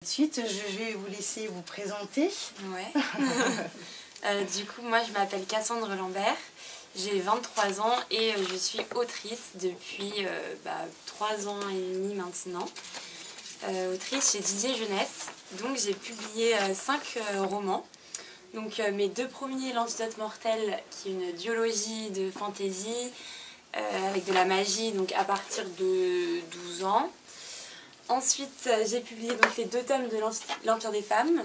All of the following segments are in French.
Tout de suite, je vais vous laisser vous présenter. Ouais. Du coup, moi, je m'appelle Cassandre Lambert, j'ai 23 ans et je suis autrice depuis 3 ans et demi maintenant. Autrice chez Didier Jeunesse. Donc, j'ai publié 5 romans. Donc, mes 2 premiers, L'Antidote Mortel, qui est une duologie de fantasy avec de la magie, donc à partir de 12 ans. Ensuite, j'ai publié donc les 2 tomes de l'Empire des femmes.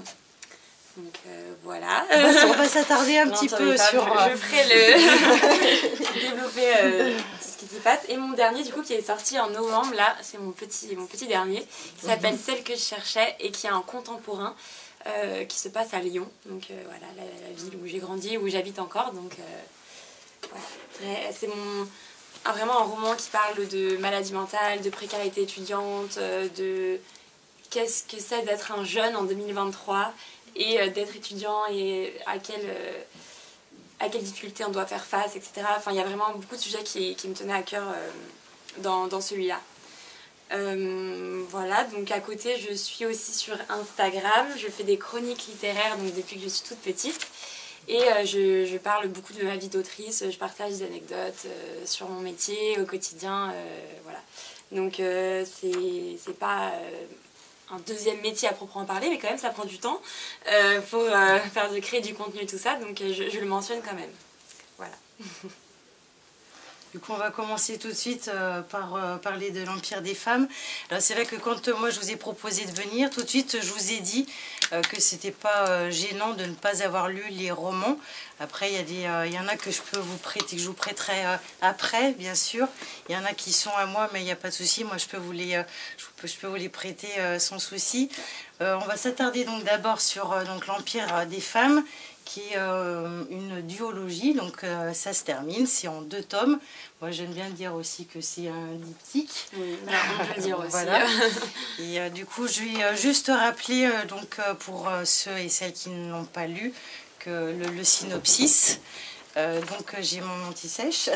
Donc voilà. On va s'attarder un petit peu sur... Je ferai le... développer tout ce qui s'y passe. Et mon dernier, du coup, qui est sorti en novembre, là, c'est mon petit dernier, qui s'appelle Celle que je cherchais et qui est un contemporain qui se passe à Lyon. Donc voilà, la ville où j'ai grandi, où j'habite encore. Donc voilà. C'est vraiment un roman qui parle de maladie mentale, de précarité étudiante, de qu'est-ce que c'est d'être un jeune en 2023 et d'être étudiant et à quelles difficultés on doit faire face, etc. Enfin, il y a vraiment beaucoup de sujets qui me tenaient à cœur dans celui-là. Voilà, donc à côté, je suis aussi sur Instagram, je fais des chroniques littéraires donc depuis que je suis toute petite. Et je parle beaucoup de ma vie d'autrice, je partage des anecdotes sur mon métier au quotidien, voilà. Donc c'est pas un deuxième métier à proprement parler, mais quand même ça prend du temps pour créer du contenu et tout ça, donc je le mentionne quand même, voilà. Du coup, on va commencer tout de suite par parler de l'Empire des femmes. Alors, c'est vrai que quand moi je vous ai proposé de venir, tout de suite je vous ai dit que c'était pas gênant de ne pas avoir lu les romans. Après, il y en a que je peux vous prêter, que je vous prêterai après, bien sûr. Il y en a qui sont à moi, mais il n'y a pas de souci. Moi, je peux vous les prêter sans souci. On va s'attarder donc d'abord sur l'Empire des femmes, qui est une duologie, donc ça se termine, c'est en 2 tomes. Moi j'aime bien dire aussi que c'est un diptyque. Oui, on peut le dire aussi. Voilà. Et du coup je vais juste rappeler pour ceux et celles qui ne l'ont pas lu que le synopsis. Donc j'ai mon anti-sèche.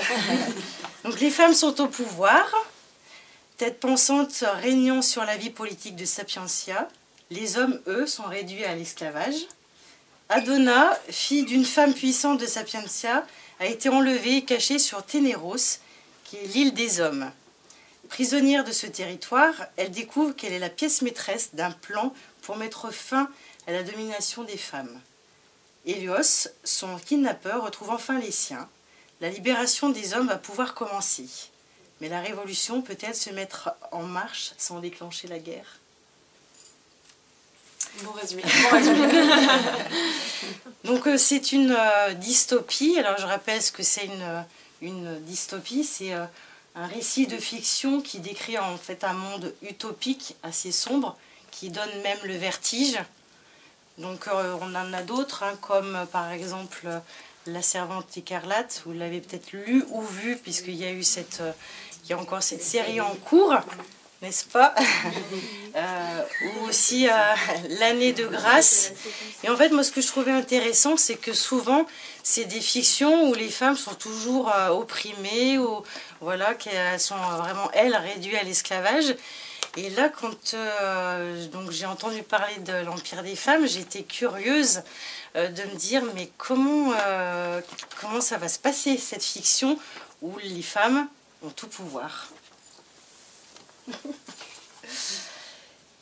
Donc les femmes sont au pouvoir, tête pensante régnant sur la vie politique de Sapientia. Les hommes, eux, sont réduits à l'esclavage. Adonna, fille d'une femme puissante de Sapientia, a été enlevée et cachée sur Ténéros, qui est l'île des hommes. Prisonnière de ce territoire, elle découvre qu'elle est la pièce maîtresse d'un plan pour mettre fin à la domination des femmes. Hélios, son kidnappeur, retrouve enfin les siens. La libération des hommes va pouvoir commencer. Mais la révolution peut-elle se mettre en marche sans déclencher la guerre ? Bon résumé. Donc c'est une dystopie. Alors je rappelle ce que c'est une dystopie. C'est un récit de fiction qui décrit en fait un monde utopique assez sombre, qui donne même le vertige. Donc on en a d'autres, comme par exemple La Servante écarlate. Vous l'avez peut-être lu ou vu, puisqu'il y a eu il y a encore cette série en cours, n'est-ce pas? Ou aussi L'année de grâce. Et en fait, moi, ce que je trouvais intéressant, c'est que souvent, c'est des fictions où les femmes sont toujours opprimées, ou voilà, qu'elles sont vraiment, elles, réduites à l'esclavage. Et là, quand donc j'ai entendu parler de l'Empire des femmes, j'étais curieuse de me dire, mais comment ça va se passer, cette fiction où les femmes ont tout pouvoir?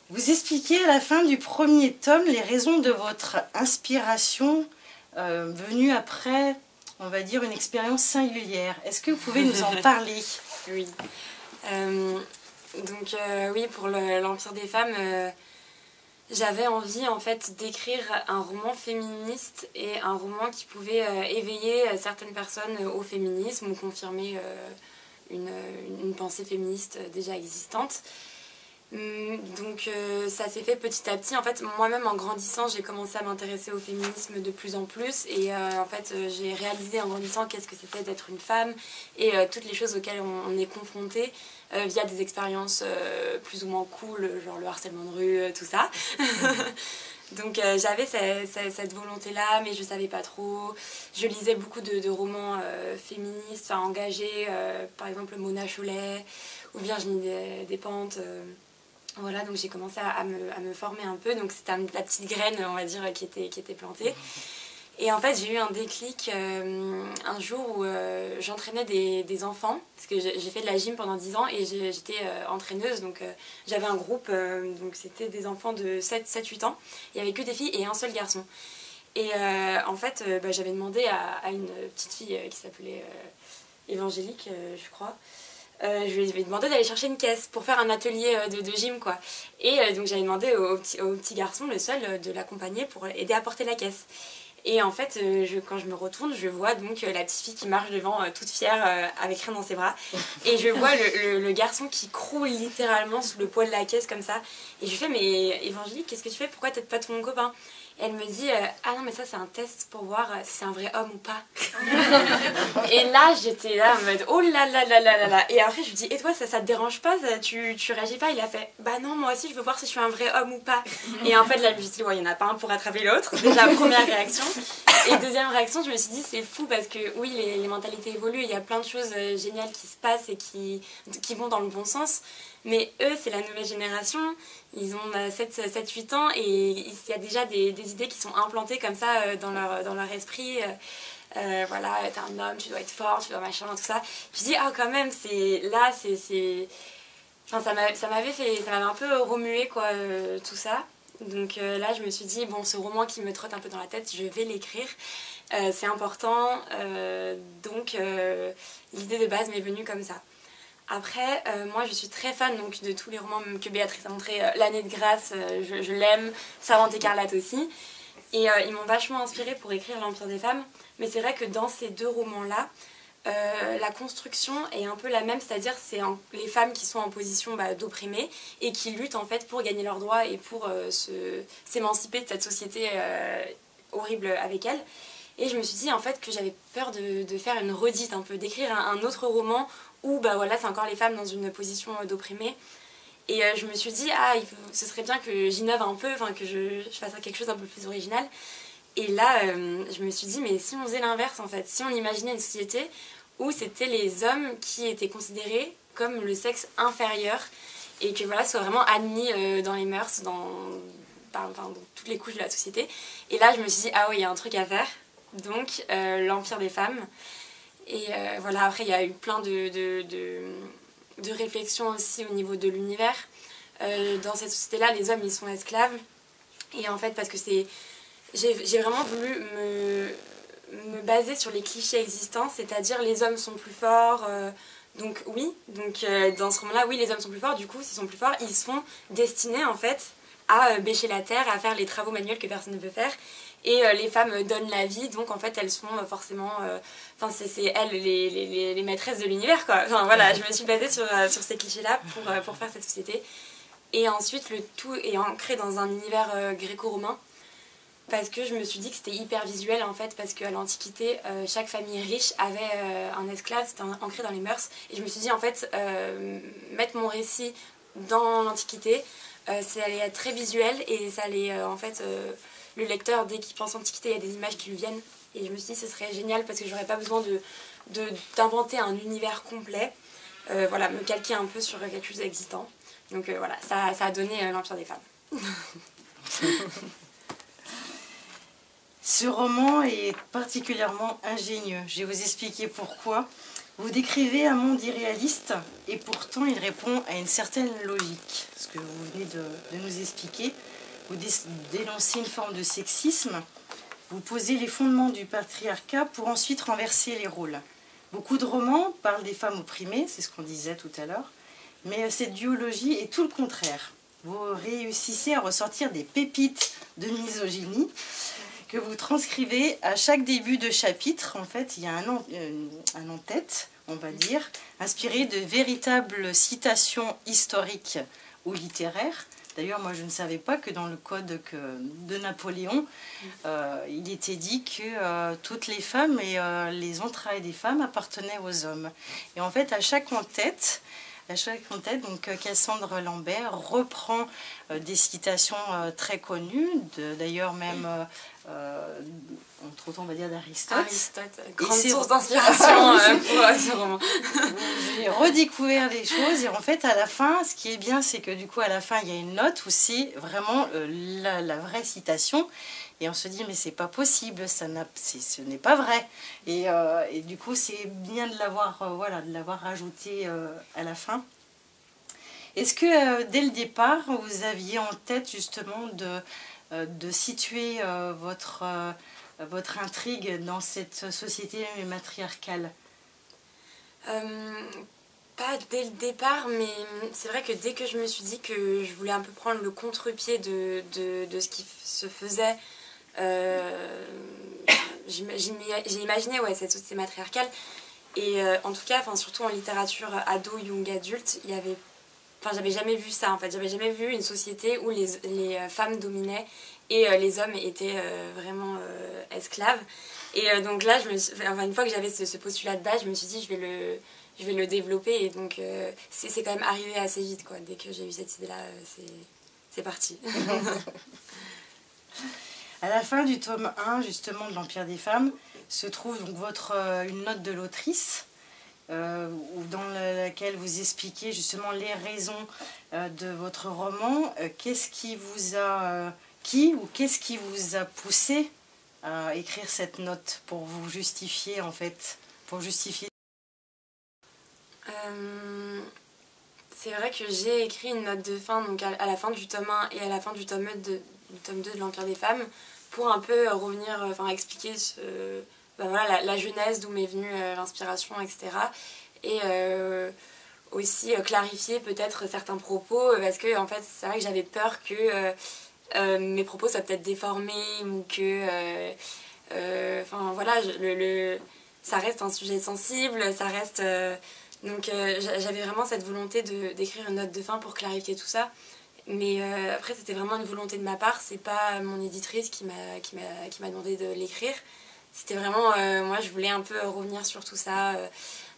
Vous expliquez à la fin du premier tome les raisons de votre inspiration venue après, on va dire, une expérience singulière. Est-ce que vous pouvez nous en parler? Oui. Oui, pour l'Empire des femmes, j'avais envie en fait d'écrire un roman féministe et un roman qui pouvait éveiller certaines personnes au féminisme ou confirmer une pensée féministe déjà existante. Donc ça s'est fait petit à petit. En fait, moi-même en grandissant, j'ai commencé à m'intéresser au féminisme de plus en plus et en fait j'ai réalisé en grandissant qu'est-ce que c'était d'être une femme et toutes les choses auxquelles on est confronté via des expériences plus ou moins cool, genre le harcèlement de rue, tout ça. Donc j'avais cette volonté-là, mais je savais pas trop. Je lisais beaucoup de romans féministes, engagés, par exemple Mona Chollet ou Virginie Despentes. Voilà, donc j'ai commencé à me former un peu, donc c'était la petite graine, on va dire, qui était plantée. Et en fait, j'ai eu un déclic un jour où j'entraînais des enfants, parce que j'ai fait de la gym pendant 10 ans et j'étais entraîneuse, donc j'avais un groupe, donc c'était des enfants de 7-8 ans, il n'y avait que des filles et un seul garçon. Et en fait, j'avais demandé à une petite fille qui s'appelait Évangélique, je crois, je lui ai demandé d'aller chercher une caisse pour faire un atelier de gym, quoi. Et donc j'avais demandé au petit garçon, le seul, de l'accompagner pour aider à porter la caisse. Et en fait, quand je me retourne, je vois donc la petite fille qui marche devant, toute fière, avec rien dans ses bras. Et je vois le garçon qui croule littéralement sous le poids de la caisse comme ça. Et je lui fais, mais Évangélique, qu'est-ce que tu fais? Pourquoi t'aides pas ton copain? Et elle me dit, ah non mais ça c'est un test pour voir si c'est un vrai homme ou pas. Et là j'étais là en mode, oh là là là là là là. Et après je lui dis, et toi ça te dérange pas, tu réagis pas? Il a fait, bah non moi aussi je veux voir si je suis un vrai homme ou pas. Et en fait là je me suis dit, ouais il y en a pas un pour attraper l'autre. Déjà première réaction. Et deuxième réaction, je me suis dit c'est fou parce que oui les mentalités évoluent, il y a plein de choses géniales qui se passent et qui vont dans le bon sens. Mais eux, c'est la nouvelle génération, ils ont 7-8 ans et il y a déjà des idées qui sont implantées comme ça dans leur esprit. Voilà, t'es un homme, tu dois être fort, tu dois machin, tout ça. Je dis, ah quand même, Enfin, ça m'avait un peu remué, quoi, tout ça. Donc là, je me suis dit, bon, ce roman qui me trotte un peu dans la tête, je vais l'écrire. C'est important, donc l'idée de base m'est venue comme ça. Après, moi je suis très fan donc, de tous les romans que Béatrice a montré. L'année de grâce, je l'aime, Servante écarlate aussi. Et ils m'ont vachement inspirée pour écrire L'Empire des femmes. Mais c'est vrai que dans ces deux romans-là, la construction est un peu la même, c'est-à-dire c'est les femmes qui sont en position d'opprimées et qui luttent en fait pour gagner leurs droits et pour s'émanciper de cette société horrible avec elles. Et je me suis dit en fait que j'avais peur de faire une redite un peu, d'écrire un autre roman où voilà, c'est encore les femmes dans une position d'opprimée. Et je me suis dit, ce serait bien que j'innove un peu, que je fasse quelque chose d'un peu plus original. Et là, je me suis dit, mais si on faisait l'inverse en fait, si on imaginait une société où c'était les hommes qui étaient considérés comme le sexe inférieur et que voilà, ce soit vraiment admis dans les mœurs, dans toutes les couches de la société. Et là, je me suis dit, ah oui, il y a un truc à faire. Donc, l'Empire des femmes. Et voilà, après, il y a eu plein de réflexions aussi au niveau de l'univers. Dans cette société-là, les hommes, ils sont esclaves. Et en fait, parce que j'ai vraiment voulu me baser sur les clichés existants, c'est-à-dire les hommes sont plus forts. Donc oui, dans ce roman-là, oui, les hommes sont plus forts. Du coup, s'ils sont plus forts, ils sont destinés, en fait, à bêcher la terre, à faire les travaux manuels que personne ne veut faire. Et les femmes donnent la vie, donc en fait elles sont forcément... c'est elles les maîtresses de l'univers, quoi. Enfin voilà, je me suis basée sur ces clichés-là pour faire cette société. Et ensuite le tout est ancré dans un univers gréco-romain, parce que je me suis dit que c'était hyper visuel en fait, parce qu'à l'Antiquité, chaque famille riche avait un esclave, c'était ancré dans les mœurs. Et je me suis dit en fait, mettre mon récit dans l'Antiquité, ça allait être très visuel et ça allait en fait... le lecteur, dès qu'il pense Antiquité, il y a des images qui lui viennent. Et je me suis dit ce serait génial parce que j'aurais pas besoin d'inventer un univers complet. Voilà, me calquer un peu sur quelque chose d'existant. Donc voilà, ça a donné l'Empire des femmes. Ce roman est particulièrement ingénieux. Je vais vous expliquer pourquoi. Vous décrivez un monde irréaliste et pourtant il répond à une certaine logique. Ce que vous venez de nous expliquer. Vous dénoncez une forme de sexisme, vous posez les fondements du patriarcat pour ensuite renverser les rôles. Beaucoup de romans parlent des femmes opprimées, c'est ce qu'on disait tout à l'heure, mais cette duologie est tout le contraire. Vous réussissez à ressortir des pépites de misogynie que vous transcrivez à chaque début de chapitre. En fait, il y a un en-tête, on va dire, inspiré de véritables citations historiques ou littéraires. D'ailleurs, moi, je ne savais pas que dans le code de Napoléon, il était dit que toutes les femmes et les entrailles des femmes appartenaient aux hommes. Et en fait, à chaque en-tête, donc Cassandre Lambert reprend des citations très connues, d'ailleurs même entre autres on va dire d'Aristote. Aristote, grande source d'inspiration pour ce roman. J'ai redécouvert les choses et en fait à la fin, ce qui est bien, c'est que du coup à la fin il y a une note où c'est vraiment la vraie citation. Et on se dit, mais c'est pas possible, ce n'est pas vrai. Et du coup, c'est bien de l'avoir de l'avoir rajouté à la fin. Est-ce que dès le départ, vous aviez en tête justement de situer votre intrigue dans cette société matriarcale? Pas dès le départ, mais c'est vrai que dès que je me suis dit que je voulais un peu prendre le contre-pied de ce qui se faisait, j'ai imaginé cette société matriarcale. Et en tout cas, surtout en littérature ado, young adulte, j'avais jamais vu ça en fait. J'avais jamais vu une société où les femmes dominaient et les hommes étaient vraiment esclaves. Et donc là, une fois que j'avais ce postulat de base, je me suis dit je vais le développer. Et donc c'est quand même arrivé assez vite, quoi. Dès que j'ai eu cette idée-là, c'est parti. À la fin du tome 1, justement, de l'Empire des femmes, se trouve donc une note de l'autrice, dans laquelle vous expliquez justement les raisons de votre roman. Qu'est-ce qui vous a poussé à écrire cette note pour vous justifier, en fait, C'est vrai que j'ai écrit une note de fin donc à la fin du tome 1 et à la fin du tome 2 de l'Empire des femmes pour un peu revenir, expliquer la genèse, d'où m'est venue l'inspiration, etc. Et aussi clarifier peut-être certains propos parce que en fait c'est vrai que j'avais peur que mes propos soient peut-être déformés ou que ça reste un sujet sensible, ça reste donc j'avais vraiment cette volonté d'écrire une note de fin pour clarifier tout ça. Mais après c'était vraiment une volonté de ma part, c'est pas mon éditrice qui m'a demandé de l'écrire. C'était vraiment moi je voulais un peu revenir sur tout ça,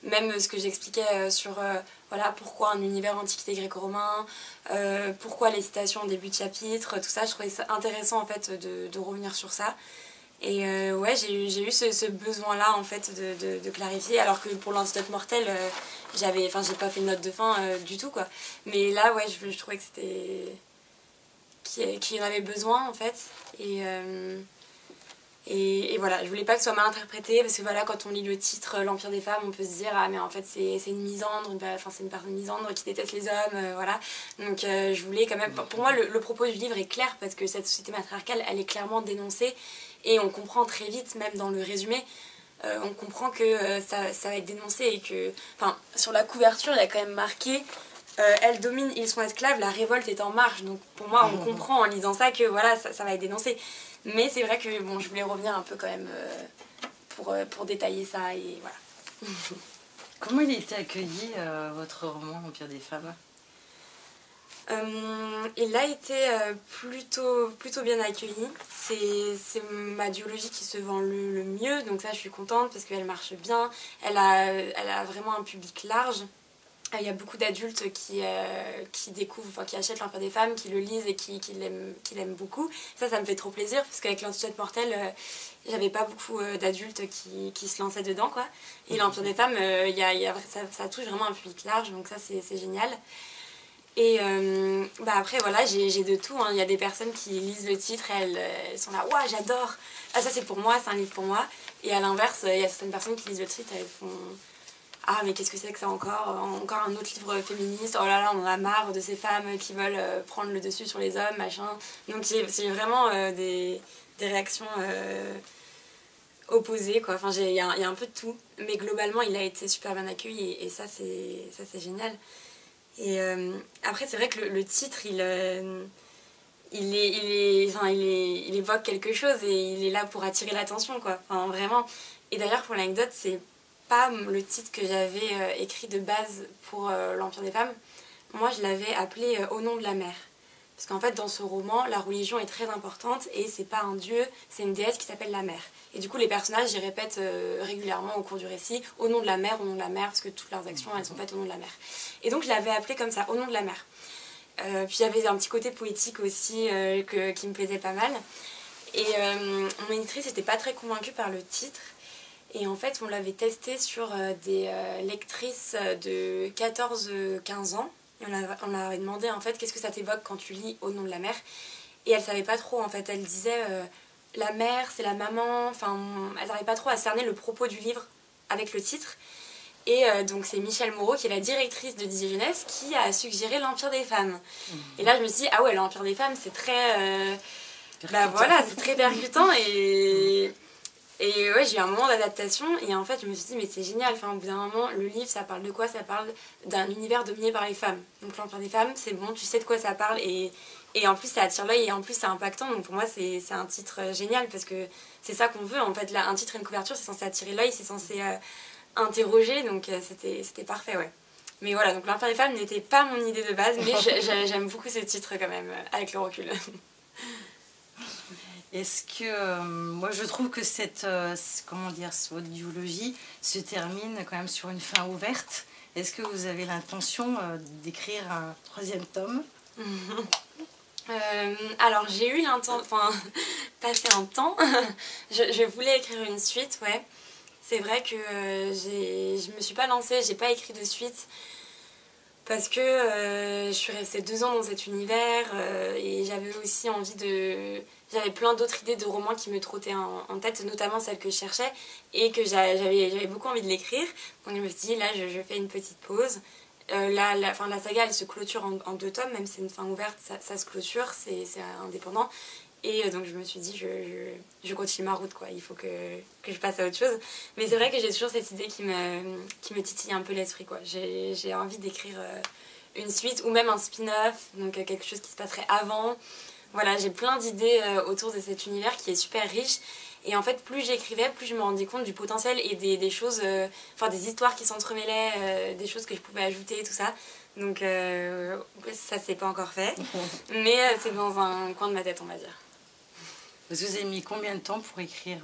même ce que j'expliquais sur pourquoi un univers antiquité gréco-romain, pourquoi les citations en début de chapitre, tout ça, je trouvais ça intéressant en fait de revenir sur ça. Et j'ai eu ce besoin-là en fait de clarifier, alors que pour l'antidote mortel, j'ai pas fait de note de fin du tout, quoi. Mais là, je trouvais que c'était qu'il y en avait besoin en fait. Et voilà, je voulais pas que ce soit mal interprété, parce que quand on lit le titre L'Empire des femmes, on peut se dire ah mais en fait c'est une misandre, c'est une personne misandre qui déteste les hommes, voilà. Donc je voulais quand même, pour moi le propos du livre est clair, parce que cette société matriarcale elle est clairement dénoncée. Et on comprend très vite, même dans le résumé, on comprend que ça va être dénoncé et que... sur la couverture, il y a quand même marqué elle domine, ils sont esclaves, la révolte est en marche. Donc pour moi, on comprend en lisant ça que ça va être dénoncé. Mais c'est vrai que je voulais revenir un peu quand même pour détailler ça et voilà. Comment il a été accueilli, votre roman Empire des femmes ? Il a été plutôt bien accueilli. C'est ma duologie qui se vend le mieux, donc ça je suis contente parce qu'elle marche bien. Elle a vraiment un public large. Il y a beaucoup d'adultes qui découvrent, qui achètent l'Empire des femmes, qui le lisent et qui l'aiment beaucoup. Ça me fait trop plaisir, parce qu'avec l'Antidote mortel, j'avais pas beaucoup d'adultes qui se lançaient dedans, quoi. Et l'Empire des femmes, ça touche vraiment un public large, donc ça c'est génial. Et après j'ai de tout, hein. Il y a des personnes qui lisent le titre et elles sont là « Ouah, j'adore, ah ça c'est pour moi, c'est un livre pour moi ». Et à l'inverse, il y a certaines personnes qui lisent le titre et elles font « Ah mais qu'est-ce que c'est que ça encore un autre livre féministe, oh là là on en a marre de ces femmes qui veulent prendre le dessus sur les hommes, machin ». Donc j'ai vraiment des réactions opposées, quoi. Il y a un peu de tout, mais globalement il a été super bien accueilli et ça c'est génial. Et après c'est vrai que le titre il évoque quelque chose et il est là pour attirer l'attention, quoi. Vraiment. Et d'ailleurs pour l'anecdote, c'est pas le titre que j'avais écrit de base pour l'Empire des femmes. Moi je l'avais appelé Au nom de la mer. Parce qu'en fait dans ce roman la religion est très importante et c'est pas un dieu, c'est une déesse qui s'appelle la mer. Et du coup les personnages ils répètent régulièrement au cours du récit au nom de la mer, parce que toutes leurs actions elles sont faites au nom de la mer. Et donc je l'avais appelé comme ça, Au nom de la mer. Puis il y avait un petit côté poétique aussi qui me plaisait pas mal. Et mon éditrice n'était pas très convaincue par le titre. Et en fait, on l'avait testé sur des lectrices de 14-15 ans. Et on leur avait demandé en fait qu'est-ce que ça t'évoque quand tu lis Au nom de la mer. Et elle savait pas trop en fait. Elle disait la mère, c'est la maman. Enfin, elle n'arrivait pas trop à cerner le propos du livre avec le titre. Et donc c'est Michèle Moreau, qui est la directrice de Didier Jeunesse, qui a suggéré l'Empire des femmes. Et là, je me suis dit, ah ouais, l'Empire des femmes, c'est très... bah voilà, c'est très percutant et ouais, j'ai eu un moment d'adaptation et en fait je me suis dit mais c'est génial, enfin au bout d'un moment le livre ça parle de quoi? Ça parle d'un univers dominé par les femmes. Donc l'Empire des femmes, c'est bon, tu sais de quoi ça parle et en plus ça attire l'œil et en plus c'est impactant, donc pour moi c'est un titre génial parce que c'est ça qu'on veut en fait. Là, un titre et une couverture c'est censé attirer l'œil, c'est censé interroger, donc c'était parfait, ouais. Mais voilà, donc l'Empire des femmes n'était pas mon idée de base, mais j'aime beaucoup ce titre quand même, avec le recul. Est-ce que moi je trouve que cette votre duologie se termine quand même sur une fin ouverte. Est-ce que vous avez l'intention d'écrire un 3e tome? Alors j'ai eu l'intention, enfin passé un temps, je voulais écrire une suite, ouais. C'est vrai que je me suis pas lancée, j'ai pas écrit de suite. Parce que je suis restée 2 ans dans cet univers et j'avais aussi envie de... J'avais plein d'autres idées de romans qui me trottaient en tête, notamment celles que je cherchais et que j'avais beaucoup envie de l'écrire. Donc je me suis dit, là, je fais une petite pause. La saga, elle se clôture en 2 tomes, même si c'est une fin ouverte, ça se clôture, c'est indépendant. Et donc je me suis dit, je continue ma route, quoi. Il faut que je passe à autre chose. Mais c'est vrai que j'ai toujours cette idée qui me titille un peu l'esprit, quoi. J'ai envie d'écrire une suite ou même un spin-off, donc quelque chose qui se passerait avant. Voilà, j'ai plein d'idées autour de cet univers qui est super riche. Et en fait, plus j'écrivais, plus je me rendais compte du potentiel et des choses, des histoires qui s'entremêlaient, des choses que je pouvais ajouter, tout ça. Donc ça, c'est pas encore fait. Mais c'est dans un coin de ma tête, on va dire. Vous avez mis combien de temps pour écrire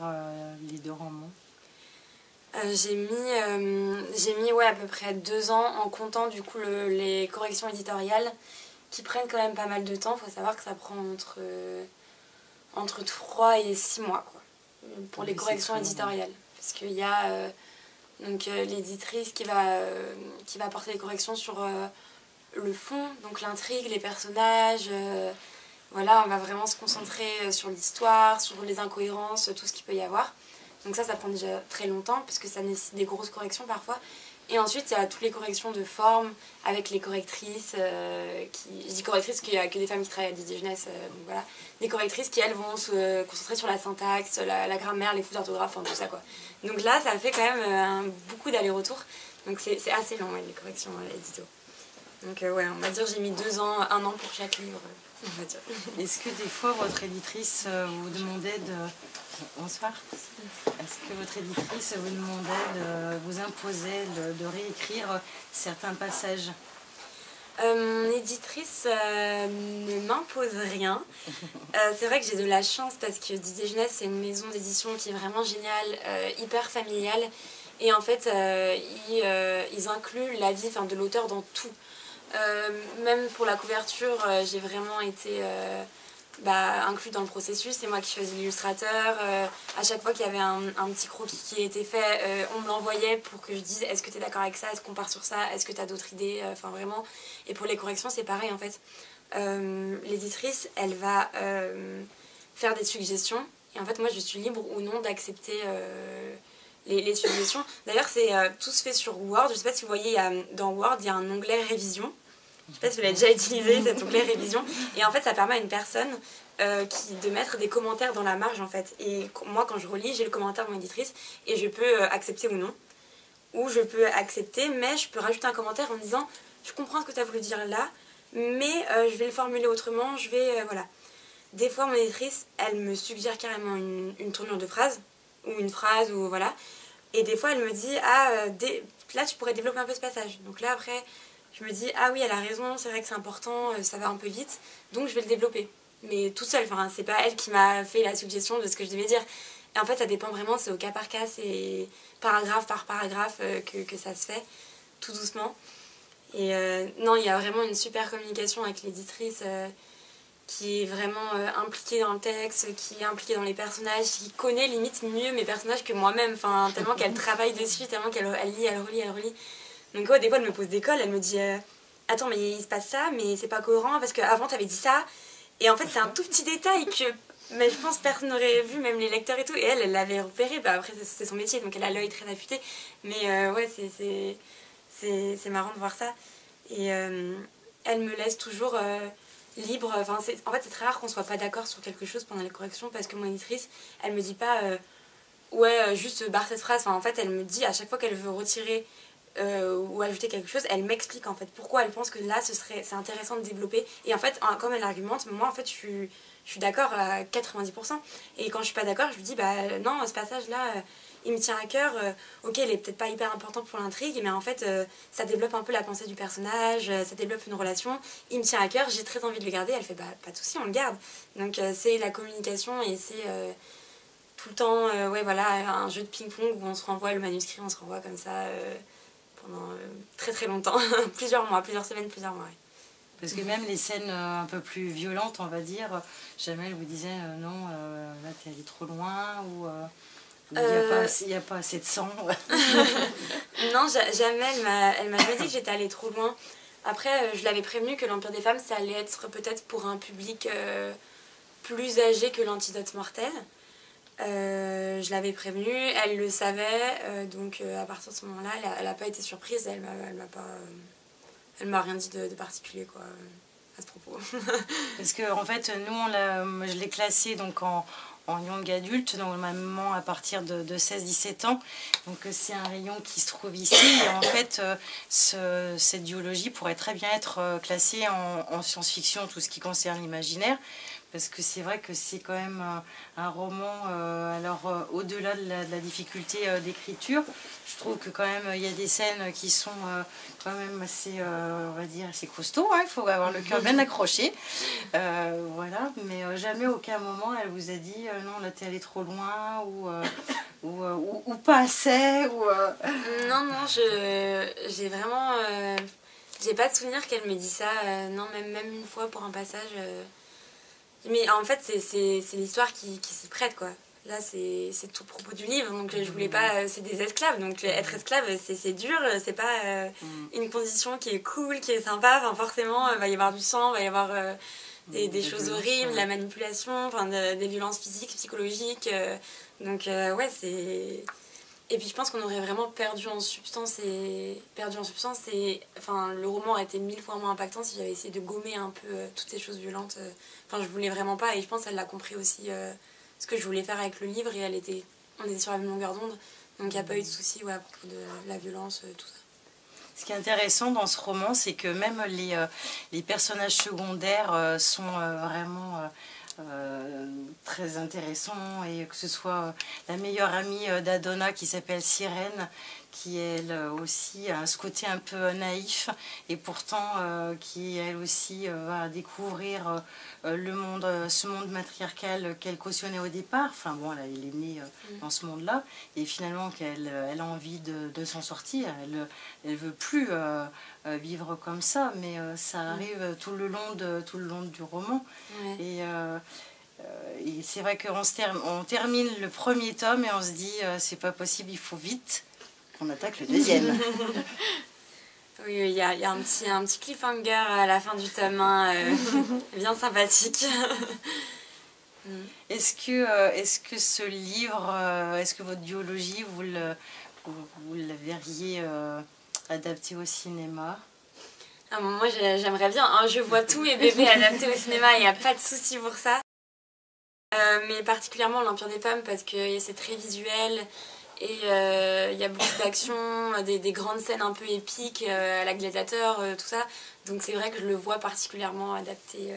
les 2 romans? J'ai mis ouais, à peu près 2 ans en comptant du coup les corrections éditoriales qui prennent quand même pas mal de temps. Il faut savoir que ça prend entre 3 et 6 mois quoi, pour les corrections éditoriales. Parce qu'il y a l'éditrice qui va apporter les corrections sur le fond, donc l'intrigue, les personnages... Voilà, on va vraiment se concentrer sur l'histoire, sur les incohérences, tout ce qu'il peut y avoir. Donc ça prend déjà très longtemps, parce que ça nécessite des grosses corrections parfois. Et ensuite, il y a toutes les corrections de forme, avec les correctrices, je dis correctrices parce qu'il n'y a que des femmes qui travaillent à Didier Jeunesse, donc voilà. Des correctrices qui, elles, vont se concentrer sur la syntaxe, la grammaire, les fautes d'orthographe, enfin tout ça, quoi. Donc là, ça fait quand même beaucoup d'allers-retours. Donc c'est assez long, ouais, les corrections édito. Donc ouais, on va dire j'ai mis 2 ans, 1 an pour chaque livre. Est-ce que des fois votre éditrice vous demandait de... Bonsoir. Est-ce que votre éditrice vous demandait vous imposait de réécrire certains passages? Mon éditrice ne m'impose rien. C'est vrai que j'ai de la chance parce que Didier Jeunesse, c'est une maison d'édition qui est vraiment géniale, hyper familiale. Et en fait, ils incluent l'avis de l'auteur dans tout. Même pour la couverture, j'ai vraiment été inclus dans le processus. C'est moi qui choisis l'illustrateur. À chaque fois qu'il y avait un petit croquis qui était fait, on me l'envoyait pour que je dise est-ce que tu es d'accord avec ça, est-ce qu'on part sur ça, est-ce que tu as d'autres idées, enfin vraiment. Et pour les corrections, c'est pareil en fait. L'éditrice, elle va faire des suggestions. Et en fait, moi, je suis libre ou non d'accepter les suggestions. D'ailleurs, tout se fait sur Word. Je ne sais pas si vous voyez, dans Word, il y a un onglet révision. Je ne sais pas si vous l'avez déjà utilisé, cet onglet révision. Et en fait, ça permet à une personne de mettre des commentaires dans la marge, en fait. Et moi, quand je relis, j'ai le commentaire de mon éditrice et je peux accepter ou non. Ou je peux accepter, mais je peux rajouter un commentaire en disant « Je comprends ce que tu as voulu dire là, mais je vais le formuler autrement, je vais... voilà ». Des fois, mon éditrice, elle me suggère carrément une tournure de phrase, ou une phrase, ou voilà. Et des fois, elle me dit « Ah, là, tu pourrais développer un peu ce passage. » Donc là, après... Je me dis, ah oui, elle a raison, c'est vrai que c'est important, ça va un peu vite, donc je vais le développer. Mais toute seule, enfin, c'est pas elle qui m'a fait la suggestion de ce que je devais dire. Et en fait, ça dépend vraiment, c'est au cas par cas, c'est paragraphe par paragraphe que ça se fait, tout doucement. Et non, il y a vraiment une super communication avec l'éditrice. qui est vraiment impliquée dans le texte, qui est impliquée dans les personnages, qui connaît limite mieux mes personnages que moi-même, enfin, tellement qu'elle travaille dessus, tellement qu'elle lit, elle relit. Donc des fois elle me pose des cols, elle me dit attends mais il se passe ça, mais c'est pas cohérent parce qu'avant t'avais dit ça. Et en fait c'est un tout petit détail que mais je pense personne n'aurait vu, même les lecteurs et tout. Et elle l'avait repéré, bah, après c'est son métier, donc elle a l'œil très affûté. Mais ouais, c'est marrant de voir ça. Et elle me laisse toujours libre. Enfin, en fait c'est très rare qu'on soit pas d'accord sur quelque chose pendant les corrections, parce que mon éditrice, elle me dit pas ouais, juste barre cette phrase. Enfin, en fait elle me dit à chaque fois qu'elle veut retirer ou ajouter quelque chose, elle m'explique en fait pourquoi elle pense que là c'est intéressant de développer. Et en fait comme elle argumente, moi en fait je suis d'accord à 90%. Et quand je suis pas d'accord, je lui dis bah non, ce passage là il me tient à cœur, ok il est peut-être pas hyper important pour l'intrigue, mais en fait ça développe un peu la pensée du personnage, ça développe une relation, il me tient à cœur, j'ai très envie de le garder. Elle fait bah pas de souci, on le garde. Donc c'est la communication, et c'est tout le temps ouais voilà, un jeu de ping-pong où on se renvoie le manuscrit, on se renvoie comme ça pendant très très longtemps, plusieurs mois, plusieurs semaines, plusieurs mois. Ouais. Parce que même les scènes un peu plus violentes, on va dire, jamais elle vous disait non, là t'es allé trop loin, ou il n'y a pas assez de sang. Non, jamais, elle m'a jamais dit que j'étais allée trop loin. Après, je l'avais prévenue que l'Empire des femmes, ça allait être peut-être pour un public plus âgé que l'Antidote mortel. Je l'avais prévenue, elle le savait, donc à partir de ce moment-là, elle n'a pas été surprise, elle m'a rien dit de particulier quoi, à ce propos. Parce que en fait, nous, je l'ai classé donc en young adulte, normalement à partir de 16-17 ans. Donc c'est un rayon qui se trouve ici. Et en fait, cette duologie pourrait très bien être classée en science-fiction, tout ce qui concerne l'imaginaire. Parce que c'est vrai que c'est quand même un roman, au-delà de la difficulté d'écriture, je trouve que quand même il y a des scènes qui sont quand même assez, on va dire, assez costauds, hein, il faut avoir le cœur bien accroché. Voilà, mais jamais aucun moment elle vous a dit non, là t'es allé trop loin, ou pas assez. Non, j'ai vraiment... j'ai pas de souvenir qu'elle me dise ça, non, même une fois pour un passage... Mais en fait, c'est l'histoire qui s'y prête, quoi. Là, c'est tout le propos du livre, donc je voulais pas... C'est des esclaves, donc être esclave, c'est dur, c'est pas une condition qui est cool, qui est sympa. Enfin, forcément, il va y avoir du sang, il va y avoir des choses horribles, la manipulation, enfin, des violences physiques, psychologiques. Donc, ouais, c'est... Et puis je pense qu'on aurait vraiment perdu en substance, enfin, le roman aurait été 1000 fois moins impactant si j'avais essayé de gommer un peu toutes ces choses violentes. Enfin, je voulais vraiment pas, et je pense qu'elle l'a compris aussi ce que je voulais faire avec le livre, et on était sur la même longueur d'onde, donc il n'y a pas eu de soucis à propos de la violence, tout ça. Ce qui est intéressant dans ce roman, c'est que même les personnages secondaires sont vraiment... très intéressant, et que ce soit la meilleure amie d'Adonna qui s'appelle Sirène, qui elle aussi a ce côté un peu naïf, et pourtant qui elle aussi va découvrir ce monde matriarcal qu'elle cautionnait au départ. Enfin bon, elle est née dans ce monde-là, et finalement qu'elle elle a envie de s'en sortir. Elle veut plus vivre comme ça, mais ça arrive tout le long du roman. Ouais. Et c'est vrai qu'on termine le premier tome et on se dit c'est pas possible, il faut vite qu'on attaque le deuxième. Oui, il y a un petit cliffhanger à la fin du tome 1, bien sympathique. Est-ce que ce livre, est-ce que votre duologie, vous la verriez adapté au cinéma? Moi j'aimerais bien, hein, je vois tous mes bébés adaptés au cinéma, il n'y a pas de souci pour ça. Mais particulièrement l'Empire des femmes, parce que c'est très visuel, et il y a beaucoup d'action, des grandes scènes un peu épiques à la Gladiateur, tout ça. Donc c'est vrai que je le vois particulièrement adapté.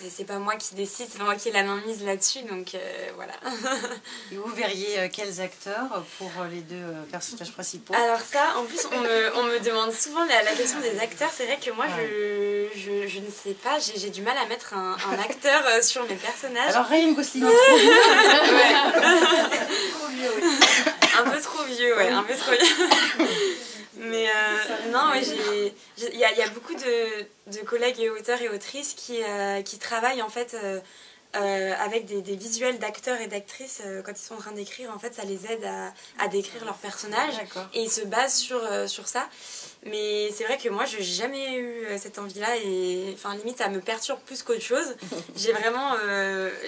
C'est pas moi qui décide, c'est pas moi qui ai la main mise là-dessus, donc voilà. Et vous verriez quels acteurs pour les deux personnages principaux? Alors ça, en plus, on me demande souvent la question des acteurs. C'est vrai que moi, je ne sais pas, j'ai du mal à mettre un acteur sur mes personnages. Alors Ryan Gosling, un peu trop vieux, ouais, un peu trop vieux. Mais non, ouais, il y a beaucoup de collègues et auteurs et autrices qui travaillent en fait avec des visuels d'acteurs et d'actrices quand ils sont en train d'écrire. En fait, ça les aide à décrire leurs personnages et ils se basent sur ça. Mais c'est vrai que moi, je n'ai jamais eu cette envie-là et enfin, limite, ça me perturbe plus qu'autre chose. J'ai vraiment,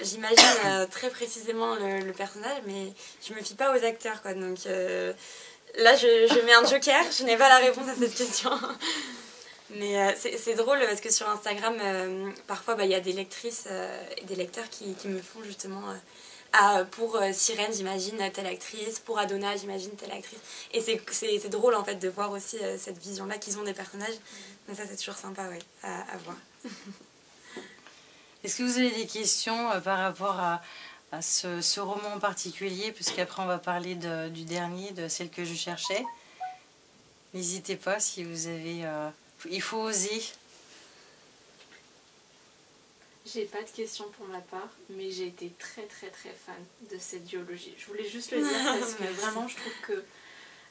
j'imagine très précisément le personnage, mais je me fie pas aux acteurs, quoi. Donc là, je mets un joker, je n'ai pas la réponse à cette question. Mais c'est drôle parce que sur Instagram, parfois, il y a des lectrices et des lecteurs qui me font justement... pour Sirène, j'imagine telle actrice, pour Adonna, j'imagine telle actrice. Et c'est drôle en fait de voir aussi cette vision-là qu'ils ont des personnages. Donc ça, c'est toujours sympa à voir. Est-ce que vous avez des questions par rapport à ce roman en particulier? Puisqu'après, on va parler du dernier, de celle que je cherchais. N'hésitez pas si vous avez... il faut oser. J'ai pas de questions pour ma part, mais j'ai été très très très fan de cette duologie. Je voulais juste le dire parce que vraiment je trouve que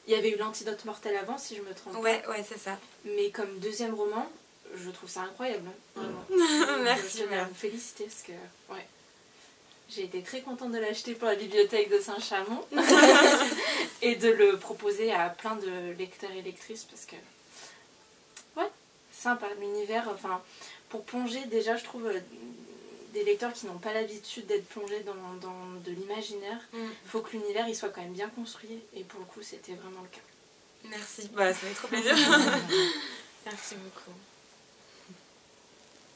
il y avait eu l'Antidote mortel avant, si je me trompe pas. Ouais, c'est ça. Mais comme deuxième roman, je trouve ça incroyable, vraiment. Merci. Je vais vous féliciter parce que ouais. J'ai été très contente de l'acheter pour la bibliothèque de Saint-Chamond et de le proposer à plein de lecteurs et lectrices parce que ouais, sympa l'univers, enfin pour plonger déjà je trouve des lecteurs qui n'ont pas l'habitude d'être plongés dans de l'imaginaire, il faut que l'univers il soit quand même bien construit et pour le coup c'était vraiment le cas. Merci, ça fait trop plaisir. Merci beaucoup.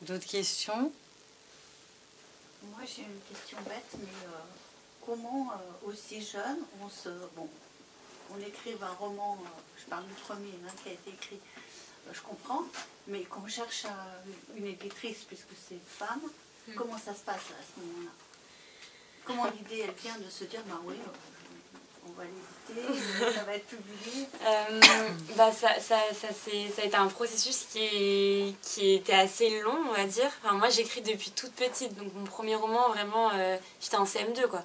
D'autres questions? Moi j'ai une question bête, mais comment aussi jeune on écrive un roman, je parle du premier qui a été écrit, je comprends, mais qu'on cherche une éditrice puisque c'est une femme, comment ça se passe là, à ce moment-là? Comment l'idée elle vient de se dire bah oui, on va l'éditer, ça va être publié? Ça a été un processus qui était assez long, on va dire. Enfin, moi j'écris depuis toute petite, donc mon premier roman vraiment j'étais en CM2 quoi.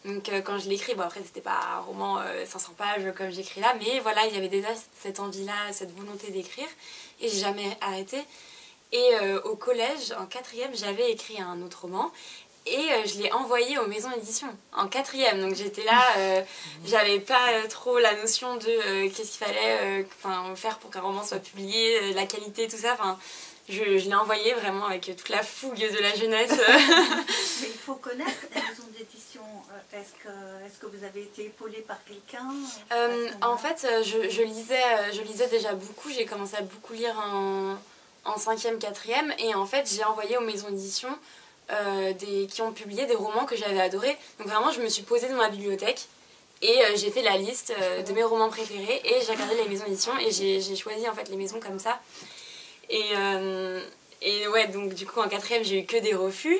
Donc quand je l'écris, après c'était pas un roman 500 pages comme j'écris là, mais voilà, il y avait déjà cette envie-là, cette volonté d'écrire, et j'ai jamais arrêté. Et au collège, en 4e, j'avais écrit un autre roman, et je l'ai envoyé aux maisons d'édition, en 4e. Donc j'étais là, j'avais pas trop la notion de qu'est-ce qu'il fallait faire pour qu'un roman soit publié, la qualité, tout ça. Enfin, je l'ai envoyé vraiment avec toute la fougue de la jeunesse. Mais il faut connaître les maisons d'édition. Est-ce que vous avez été épaulée par quelqu'un? En fait, je lisais déjà beaucoup. J'ai commencé à beaucoup lire en 5e, 4e. Et en fait, j'ai envoyé aux maisons d'édition qui ont publié des romans que j'avais adorés. Donc vraiment, je me suis posée dans ma bibliothèque. Et j'ai fait la liste de mes romans préférés. Et j'ai regardé les maisons d'édition. Et j'ai choisi en fait les maisons comme ça. Et ouais, donc du coup en 4e j'ai eu que des refus.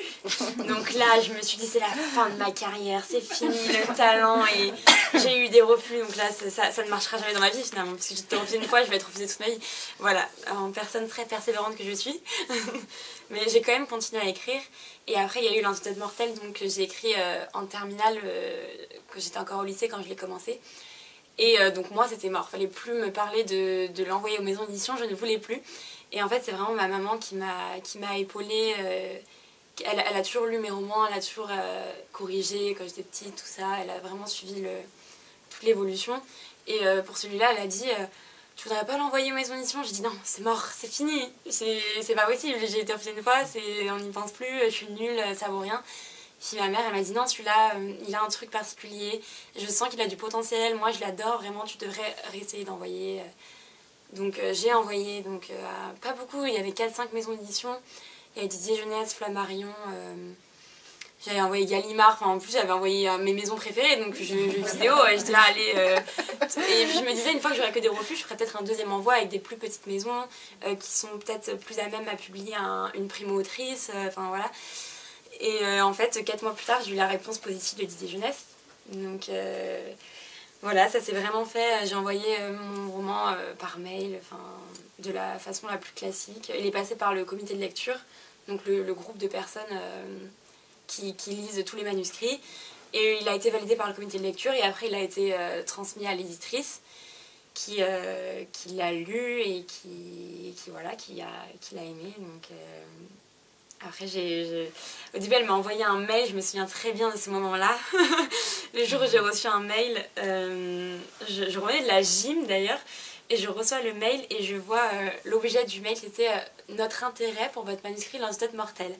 Donc là je me suis dit c'est la fin de ma carrière, c'est fini le talent, et j'ai eu des refus. Donc là ça ne marchera jamais dans ma vie finalement, parce que j'ai été refusée une fois, je vais être refusée toute ma vie. Voilà, en personne très persévérante que je suis. Mais j'ai quand même continué à écrire. Et après il y a eu l'Antidote mortel, donc j'ai écrit en terminale, que j'étais encore au lycée quand je l'ai commencé. Et donc moi c'était mort, fallait plus me parler de l'envoyer aux maisons d'édition, je ne voulais plus. Et en fait c'est vraiment ma maman qui m'a épaulée, elle a toujours lu mes romans, elle a toujours corrigé quand j'étais petite, tout ça, elle a vraiment suivi toute l'évolution. Et pour celui-là elle a dit tu voudrais pas l'envoyer aux maisons d'édition? J'ai dit non, c'est mort, c'est fini, c'est pas possible, j'ai été refusée une fois, on n'y pense plus, je suis nulle, ça vaut rien. Puis ma mère elle m'a dit non, celui-là il a un truc particulier, je sens qu'il a du potentiel, moi je l'adore vraiment, tu devrais essayer d'envoyer. Donc j'ai envoyé à pas beaucoup, il y avait 4-5 maisons d'édition, il y avait Didier Jeunesse, Flammarion, j'avais envoyé Gallimard, en plus j'avais envoyé mes maisons préférées, donc je vidéo, j'étais là allez et puis je me disais une fois que j'aurais que des refus, je ferais peut-être un deuxième envoi avec des plus petites maisons qui sont peut-être plus à même à publier une primo-autrice, enfin voilà. Et en fait 4 mois plus tard j'ai eu la réponse positive de Didier Jeunesse, donc voilà, ça s'est vraiment fait. J'ai envoyé mon roman par mail, de la façon la plus classique. Il est passé par le comité de lecture, donc le groupe de personnes qui lisent tous les manuscrits. Et il a été validé par le comité de lecture et après il a été transmis à l'éditrice. qui l'a lu et qui l'a aimé. Donc, après, au début, elle m'a envoyé un mail, je me souviens très bien de ce moment-là. Le jour où j'ai reçu un mail, je revenais de la gym d'ailleurs, et je reçois le mail et je vois l'objet du mail, c'était notre intérêt pour votre manuscrit L'Antidote mortel.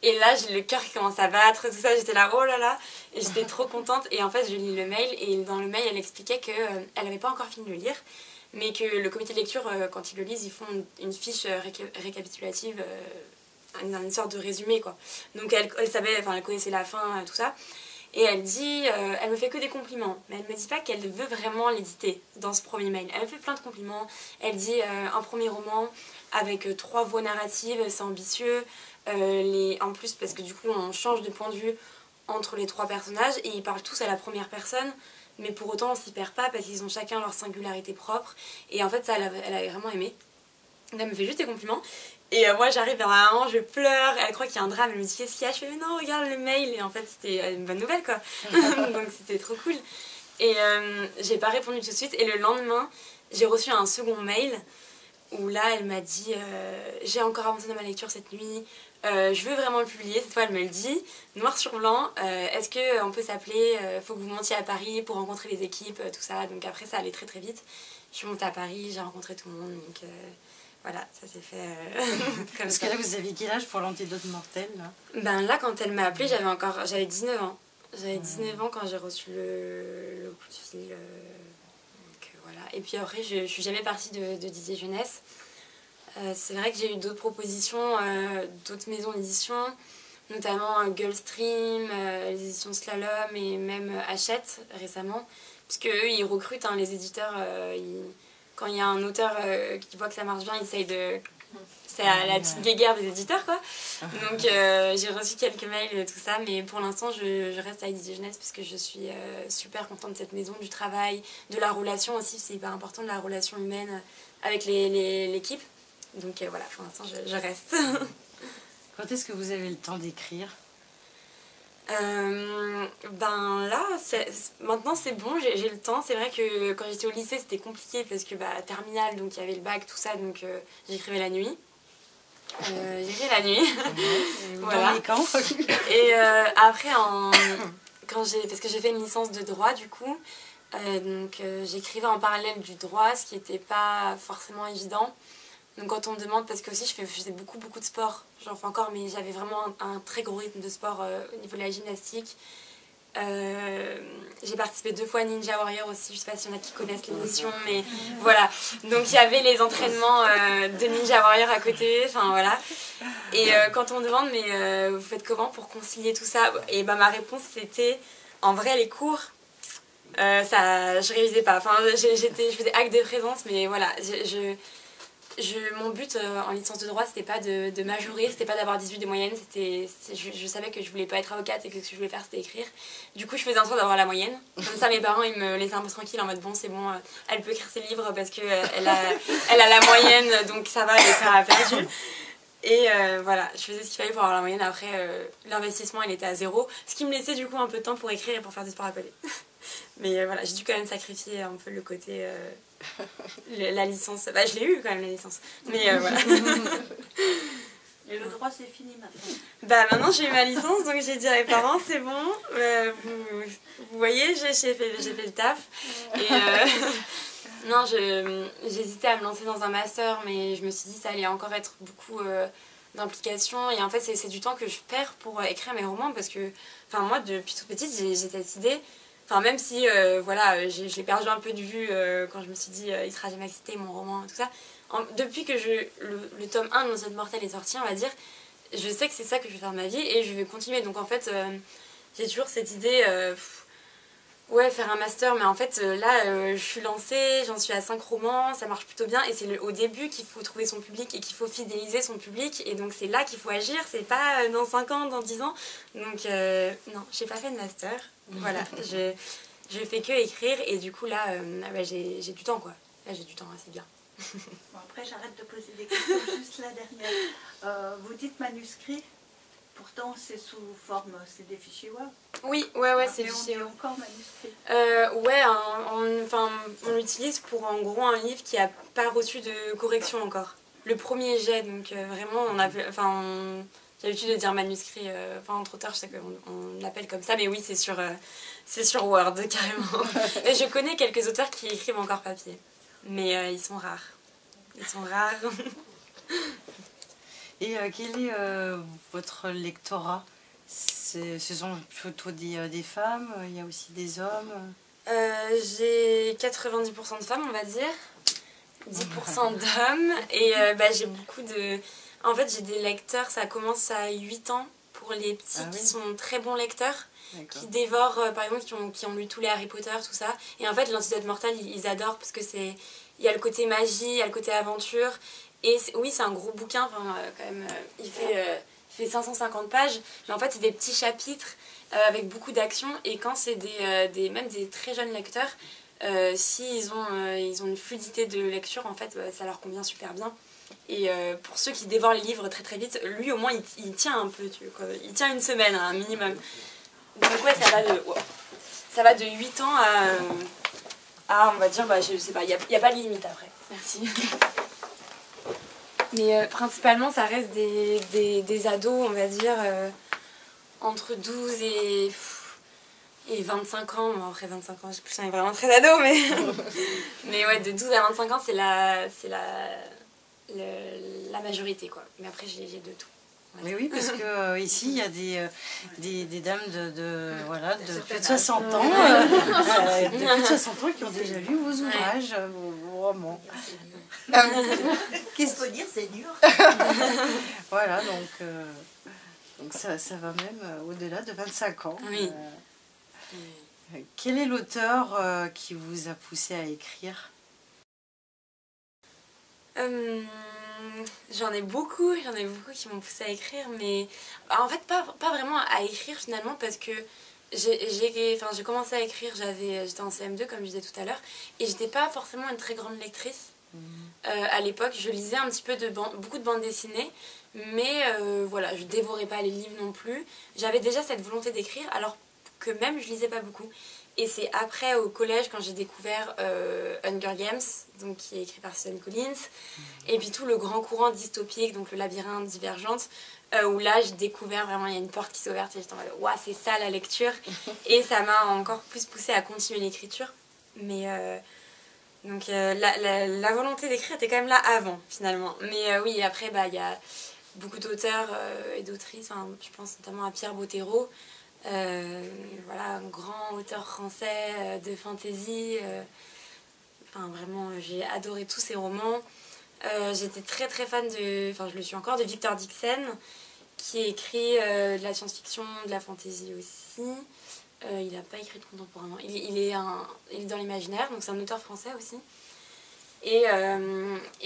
Et là, j'ai le cœur qui commence à battre, tout ça, j'étais là, oh là là, et j'étais trop contente. Et en fait, je lis le mail, et dans le mail, elle expliquait qu'elle n'avait pas encore fini de le lire, mais que le comité de lecture, quand ils le lisent, ils font une fiche récapitulative, une sorte de résumé, quoi. Donc elle savait, enfin elle connaissait la fin, tout ça. Et elle dit, elle me fait que des compliments, mais elle me dit pas qu'elle veut vraiment l'éditer dans ce premier mail. Elle me fait plein de compliments. Elle dit un premier roman avec 3 voies narratives, c'est ambitieux. En plus, parce que du coup on change de point de vue entre les 3 personnages et ils parlent tous à la première personne, mais pour autant on s'y perd pas parce qu'ils ont chacun leur singularité propre. Et en fait ça elle avait vraiment aimé. Elle me fait juste des compliments. Et moi j'arrive vers un moment, je pleure, elle croit qu'il y a un drame, elle me dit qu'est-ce qu'il y a, je fais mais non regarde le mail, et en fait c'était une bonne nouvelle quoi. Donc c'était trop cool. Et j'ai pas répondu tout de suite, et le lendemain j'ai reçu un second mail où là elle m'a dit j'ai encore avancé dans ma lecture cette nuit, je veux vraiment le publier, cette fois elle me le dit, noir sur blanc, est-ce qu'on peut s'appeler, faut que vous montiez à Paris pour rencontrer les équipes, tout ça. Donc après ça allait très très vite, je suis montée à Paris, j'ai rencontré tout le monde, donc... Voilà, ça s'est fait comme Parce que là, vous aviez quel âge pour l'antidote mortel là? Ben là, quand elle m'a appelée, j'avais 19 ans. J'avais 19 ans quand j'ai reçu le coup de fil. Donc voilà. Et puis après, je suis jamais partie de Didier Jeunesse. C'est vrai que j'ai eu d'autres propositions, d'autres maisons d'édition, notamment Gulfstream, les éditions Slalom et même Hachette récemment. Parce qu'eux, ils recrutent, hein, les éditeurs, quand il y a un auteur qui voit que ça marche bien, il essaye de... C'est la petite guéguerre des éditeurs, quoi. Donc j'ai reçu quelques mails, tout ça, mais pour l'instant, je reste avec Didier Jeunesse parce que je suis super contente de cette maison, du travail, de la relation aussi, c'est hyper important, de la relation humaine avec l'équipe. Donc voilà, pour l'instant, je reste. Quand est-ce que vous avez le temps d'écrire? Ben là, maintenant c'est bon, j'ai le temps. C'est vrai que quand j'étais au lycée c'était compliqué parce que terminale, donc il y avait le bac, tout ça, donc j'écrivais la nuit. J'écris la nuit. Voilà. Quand et après, parce que j'ai fait une licence de droit du coup, donc j'écrivais en parallèle du droit, ce qui n'était pas forcément évident. Donc quand on me demande, parce que aussi je faisais beaucoup de sport, j'en fais encore, mais j'avais vraiment un très gros rythme de sport au niveau de la gymnastique. J'ai participé 2 fois à Ninja Warrior aussi, je sais pas s'il y en a qui connaissent l'émission, mais voilà. Donc il y avait les entraînements de Ninja Warrior à côté, enfin voilà. Et quand on me demande, mais vous faites comment pour concilier tout ça? Et ma réponse c'était, en vrai les cours, je révisais pas. Enfin, je faisais acte de présence, mais voilà, mon but en licence de droit, c'était pas de majorer, c'était pas d'avoir 18 de moyenne, je savais que je voulais pas être avocate et que ce que je voulais faire c'était écrire. Du coup je faisais en sorte d'avoir la moyenne. Comme ça mes parents ils me laissaient un peu tranquille en mode bon c'est bon, elle peut écrire ses livres parce que elle a la moyenne, donc ça va, elle est pas perdue. Et voilà, je faisais ce qu'il fallait pour avoir la moyenne. Après l'investissement il était à 0, ce qui me laissait du coup un peu de temps pour écrire et pour faire du sport à côté. Mais voilà, j'ai dû quand même sacrifier un peu le côté... la licence, je l'ai eu quand même la licence, mais voilà. Et le droit c'est fini maintenant? Maintenant j'ai eu ma licence, donc j'ai dit à mes parents c'est bon, vous voyez j'ai fait le taf. Et non, j'hésitais à me lancer dans un master, mais je me suis dit ça allait encore être beaucoup d'implication, et en fait c'est du temps que je perds pour écrire mes romans, parce que moi depuis toute petite j'ai cette idée. Enfin, même si, voilà, je l'ai perdu un peu de vue quand je me suis dit il sera jamais accepté, mon roman, tout ça. Depuis que le tome 1 de L'Antidote mortel est sorti, on va dire, je sais que c'est ça que je vais faire de ma vie et je vais continuer. Donc en fait, j'ai toujours cette idée, ouais, faire un master, mais en fait, là, je suis lancée, j'en suis à 5 romans, ça marche plutôt bien, et c'est au début qu'il faut trouver son public et qu'il faut fidéliser son public, et donc c'est là qu'il faut agir, c'est pas dans 5 ans, dans 10 ans. Donc, non, j'ai pas fait de master. Voilà, je fais que écrire, et du coup là j'ai du temps quoi. Là j'ai du temps, c'est bien. Bon, après j'arrête de poser des questions, juste la dernière. Vous dites manuscrit, Pourtant, c'est sous forme, c'est des fichiers web. Oui, ouais, c'est Mais des on fichiers dit web. encore manuscrit. Ouais, on l'utilise pour en gros un livre qui n'a pas reçu de correction encore. Le premier jet, donc vraiment, j'ai l'habitude de dire manuscrit, entre auteurs, je sais qu'on l'appelle comme ça, mais oui, c'est sur Word, carrément. Et je connais quelques auteurs qui écrivent encore papier, mais ils sont rares. Et quel est votre lectorat? Ce sont plutôt des femmes, il y a aussi des hommes? J'ai 90% de femmes, on va dire, 10% d'hommes, et j'ai beaucoup de... En fait, j'ai des lecteurs, ça commence à 8 ans, pour les petits qui sont très bons lecteurs, qui dévorent, par exemple, qui ont lu tous les Harry Potter, tout ça. Et en fait, l'Antidote Mortel, ils adorent, parce que il y a le côté magie, il y a le côté aventure, et oui, c'est un gros bouquin, quand même, il fait 550 pages, mais en fait, c'est des petits chapitres avec beaucoup d'action, et quand c'est même des très jeunes lecteurs, s'ils ils ont une fluidité de lecture, en fait, ça leur convient super bien. Et pour ceux qui dévorent les livres très très vite, lui au moins il tient un peu, il tient une semaine, un minimum. Donc ouais, ça va de 8 ans à on va dire, je sais pas, il n'y a pas de limite après. Merci. Mais principalement, ça reste des ados, on va dire, entre 12 et 25 ans. Bon, après 25 ans, j'ai plus vraiment très ado, mais ouais, de 12 à 25 ans, c'est la majorité, quoi. Mais après, j'ai de tout. Mais oui, parce que ici, il y a des dames de plus de 60 ans, de plus de 60 ans qui ont déjà lu vos ouvrages, vos romans. Qu'est-ce qu'il faut dire, c'est dur. Voilà, donc ça va même au-delà de 25 ans. Oui. Quel est l'auteur qui vous a poussé à écrire? J'en ai beaucoup qui m'ont poussé à écrire, mais en fait pas vraiment à écrire finalement, parce que j'ai commencé à écrire, j'étais en CM2 comme je disais tout à l'heure, et j'étais pas forcément une très grande lectrice. À l'époque, je lisais un petit peu beaucoup de bandes dessinées, mais voilà, je dévorais pas les livres non plus. J'avais déjà cette volonté d'écrire, alors que même je lisais pas beaucoup. Et c'est après, au collège, quand j'ai découvert Hunger Games, donc, qui est écrit par Susan Collins, et puis tout le grand courant dystopique, donc le labyrinthe, Divergente, où là, j'ai découvert vraiment, il y a une porte qui s'est ouverte, et j'étais en mode, waouh, c'est ça la lecture. Et ça m'a encore plus poussée à continuer l'écriture. Mais donc la volonté d'écrire était quand même là avant, finalement. Mais oui, après, il y a beaucoup d'auteurs et d'autrices, je pense notamment à Pierre Bottero, voilà, un grand auteur français de fantasy. Vraiment, j'ai adoré tous ses romans. J'étais très très fan je le suis encore, de Victor Dixon, qui écrit de la science-fiction, de la fantasy aussi. Il n'a pas écrit de contemporain, non. Il est dans l'imaginaire, donc c'est un auteur français aussi. Et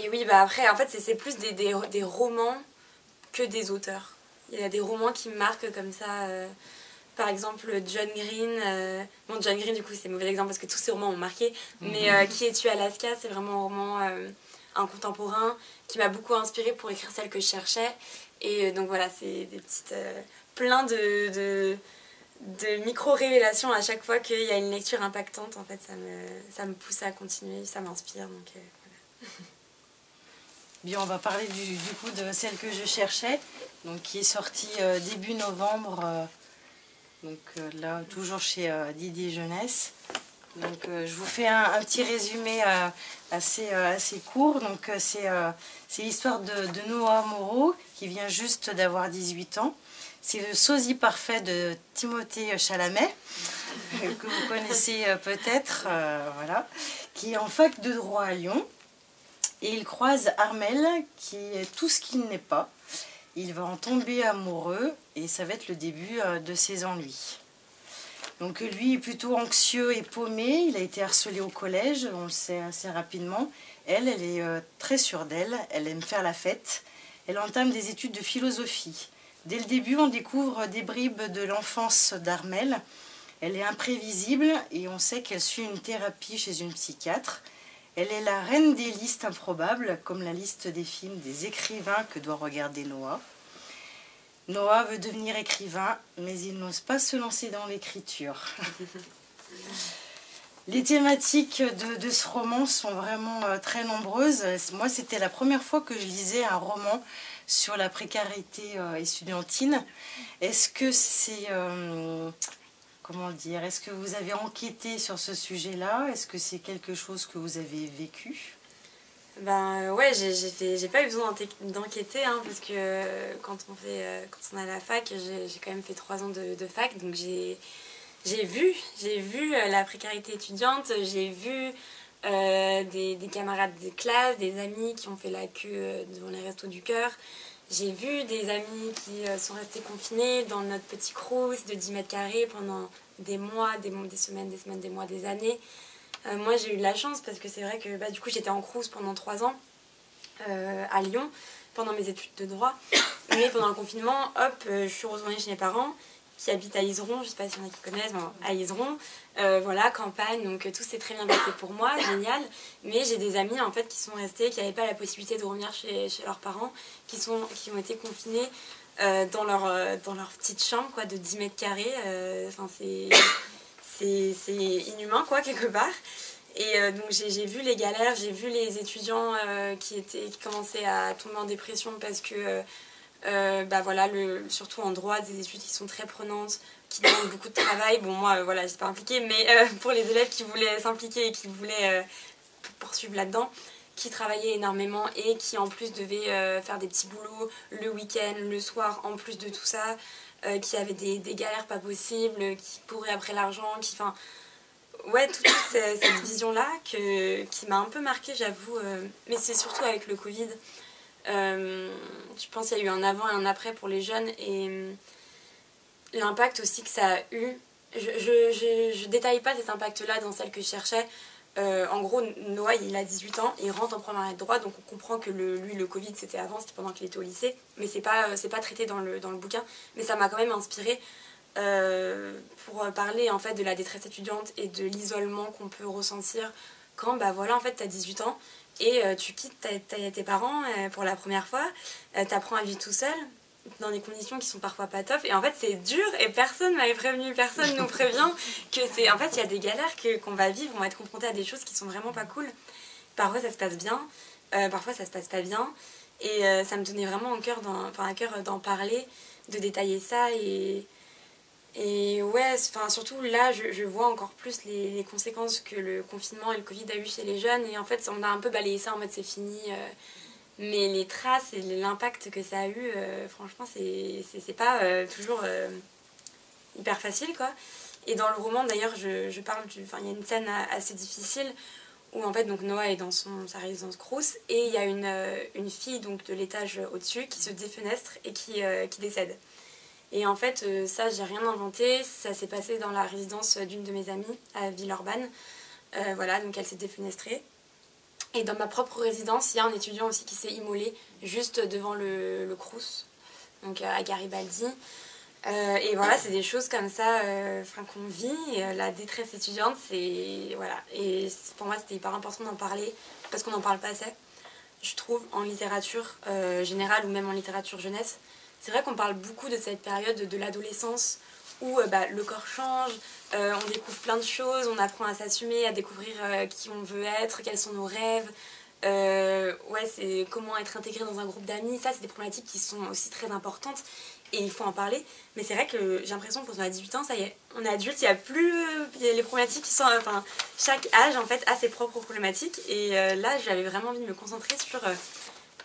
oui, après, en fait, c'est plus des romans que des auteurs. Il y a des romans qui me marquent comme ça. Par exemple, John Green. John Green, du coup, c'est un mauvais exemple parce que tous ces romans m'ont marqué. Mais Qui es-tu, Alaska, c'est vraiment un roman, un contemporain qui m'a beaucoup inspirée pour écrire celle que je cherchais. Et donc voilà, c'est des petites. Plein de micro-révélations à chaque fois qu'il y a une lecture impactante. En fait, ça me pousse à continuer, ça m'inspire. Donc voilà. Bien, on va parler du coup de celle que je cherchais, donc qui est sortie début novembre. Donc là, toujours chez Didier Jeunesse. Donc je vous fais un petit résumé assez court. Donc c'est l'histoire de Noah Moreau, qui vient juste d'avoir 18 ans. C'est le sosie parfait de Timothée Chalamet, que vous connaissez peut-être, voilà, qui est en fac de droit à Lyon. Et il croise Armel, qui est tout ce qu'il n'est pas. Il va en tomber amoureux et ça va être le début de ses ennuis. Donc lui est plutôt anxieux et paumé, il a été harcelé au collège, on le sait assez rapidement. Elle est très sûre d'elle, elle aime faire la fête. Elle entame des études de philosophie. Dès le début, on découvre des bribes de l'enfance d'Armel. Elle est imprévisible et on sait qu'elle suit une thérapie chez une psychiatre. Elle est la reine des listes improbables, comme la liste des films des écrivains que doit regarder Noah. Noah veut devenir écrivain, mais il n'ose pas se lancer dans l'écriture. Les thématiques de ce roman sont vraiment très nombreuses. Moi, c'était la première fois que je lisais un roman sur la précarité estudiantine. Est-ce que c'est... comment dire? Est-ce que vous avez enquêté sur ce sujet-là? Est-ce que c'est quelque chose que vous avez vécu? Ben ouais, j'ai pas eu besoin d'enquêter, hein, parce que quand on est à la fac, j'ai quand même fait 3 ans de fac, donc j'ai vu la précarité étudiante, j'ai vu des camarades de classe, des amis qui ont fait la queue devant les Restos du Cœur. J'ai vu des amis qui sont restés confinés dans notre petit crous de 10 mètres carrés pendant des mois, des semaines, des mois, des années. Moi, j'ai eu de la chance parce que c'est vrai que du coup, j'étais en crous pendant 3 ans à Lyon pendant mes études de droit. Mais pendant le confinement, hop, je suis retournée chez mes parents qui habitent à Iseron, je sais pas s'il y en a qui connaissent, bon, à Iseron, voilà, campagne, donc tout s'est très bien passé pour moi, génial, mais j'ai des amis en fait qui sont restés, qui n'avaient pas la possibilité de revenir chez leurs parents, qui ont été confinés dans leur petite chambre quoi, de 10 mètres carrés, enfin c'est inhumain quoi, quelque part. Et donc j'ai vu les galères, j'ai vu les étudiants qui commençaient à tomber en dépression parce que voilà, surtout en droit, des études qui sont très prenantes, qui demandent beaucoup de travail. Bon, moi, voilà, j'étais pas impliquée, mais pour les élèves qui voulaient s'impliquer et qui voulaient poursuivre là-dedans, qui travaillaient énormément et qui en plus devaient faire des petits boulots le week-end, le soir, en plus de tout ça, qui avaient des galères pas possibles, qui couraient après l'argent, enfin... Ouais, toute cette vision-là qui m'a un peu marquée, j'avoue, mais c'est surtout avec le Covid. Je pense qu'il y a eu un avant et un après pour les jeunes et l'impact aussi que ça a eu. Je détaille pas cet impact-là dans celle que je cherchais. En gros, Noah, il a 18 ans, il rentre en première année de droit, donc on comprend que lui, le Covid, c'était avant, c'était pendant qu'il était au lycée, mais c'est pas traité dans le bouquin, mais ça m'a quand même inspirée pour parler en fait de la détresse étudiante et de l'isolement qu'on peut ressentir quand voilà en fait t'as 18 ans et tu quittes tes parents pour la première fois, t'apprends à vivre tout seul dans des conditions qui sont parfois pas top et en fait c'est dur et personne m'avait prévenu, personne nous prévient que c'est en fait il y a des galères qu'on va vivre, on va être confronté à des choses qui sont vraiment pas cool. Parfois ça se passe bien, parfois ça se passe pas bien et ça me tenait vraiment à cœur d'en parler, de détailler ça et ouais, surtout là, je vois encore plus les conséquences que le confinement et le Covid a eu chez les jeunes. Et en fait, on a un peu balayé ça en mode c'est fini. Mais les traces et l'impact que ça a eu, franchement, c'est pas toujours hyper facile, quoi. Et dans le roman, d'ailleurs, je parle il y a une scène assez difficile où en fait, donc, Noah est dans sa résidence Crous et il y a une fille donc, de l'étage au-dessus qui se défenestre et qui décède. Et en fait, ça, j'ai rien inventé. Ça s'est passé dans la résidence d'une de mes amies à Villeurbanne. Voilà, donc elle s'est défenestrée. Et dans ma propre résidence, il y a un étudiant aussi qui s'est immolé juste devant le Crous, donc à Garibaldi. Et voilà, c'est des choses comme ça qu'on vit. Et, la détresse étudiante, c'est... Voilà. Et pour moi, c'était hyper important d'en parler parce qu'on n'en parle pas assez, je trouve, en littérature générale ou même en littérature jeunesse. C'est vrai qu'on parle beaucoup de cette période de l'adolescence où le corps change, on découvre plein de choses, on apprend à s'assumer, à découvrir qui on veut être, quels sont nos rêves. Ouais, c'est comment être intégré dans un groupe d'amis. Ça, c'est des problématiques qui sont aussi très importantes et il faut en parler. Mais c'est vrai que j'ai l'impression que quand on a 18 ans, ça y est, on est adulte, il y a plus les problématiques qui sont... chaque âge, en fait, a ses propres problématiques. Et là, j'avais vraiment envie de me concentrer sur...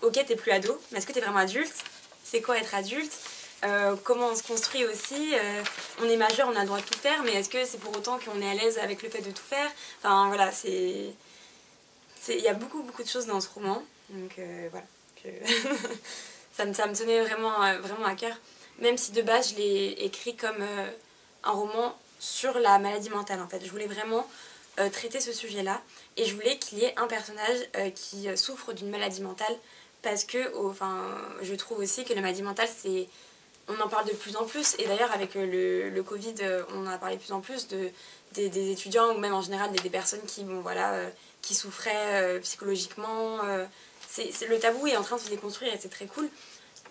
ok, t'es plus ado, mais est-ce que t'es vraiment adulte ? C'est quoi être adulte, comment on se construit aussi, on est majeur, on a le droit de tout faire, mais est-ce que c'est pour autant qu'on est à l'aise avec le fait de tout faire ? Enfin voilà, il y a beaucoup de choses dans ce roman, donc voilà, ça me tenait vraiment à cœur, même si de base je l'ai écrit comme un roman sur la maladie mentale en fait. Je voulais vraiment traiter ce sujet-là et je voulais qu'il y ait un personnage qui souffre d'une maladie mentale. Parce que je trouve aussi que la maladie mentale, on en parle de plus en plus. Et d'ailleurs, avec le Covid, on en a parlé de plus en plus des étudiants ou même en général des personnes qui souffraient psychologiquement. Le tabou est en train de se déconstruire et c'est très cool.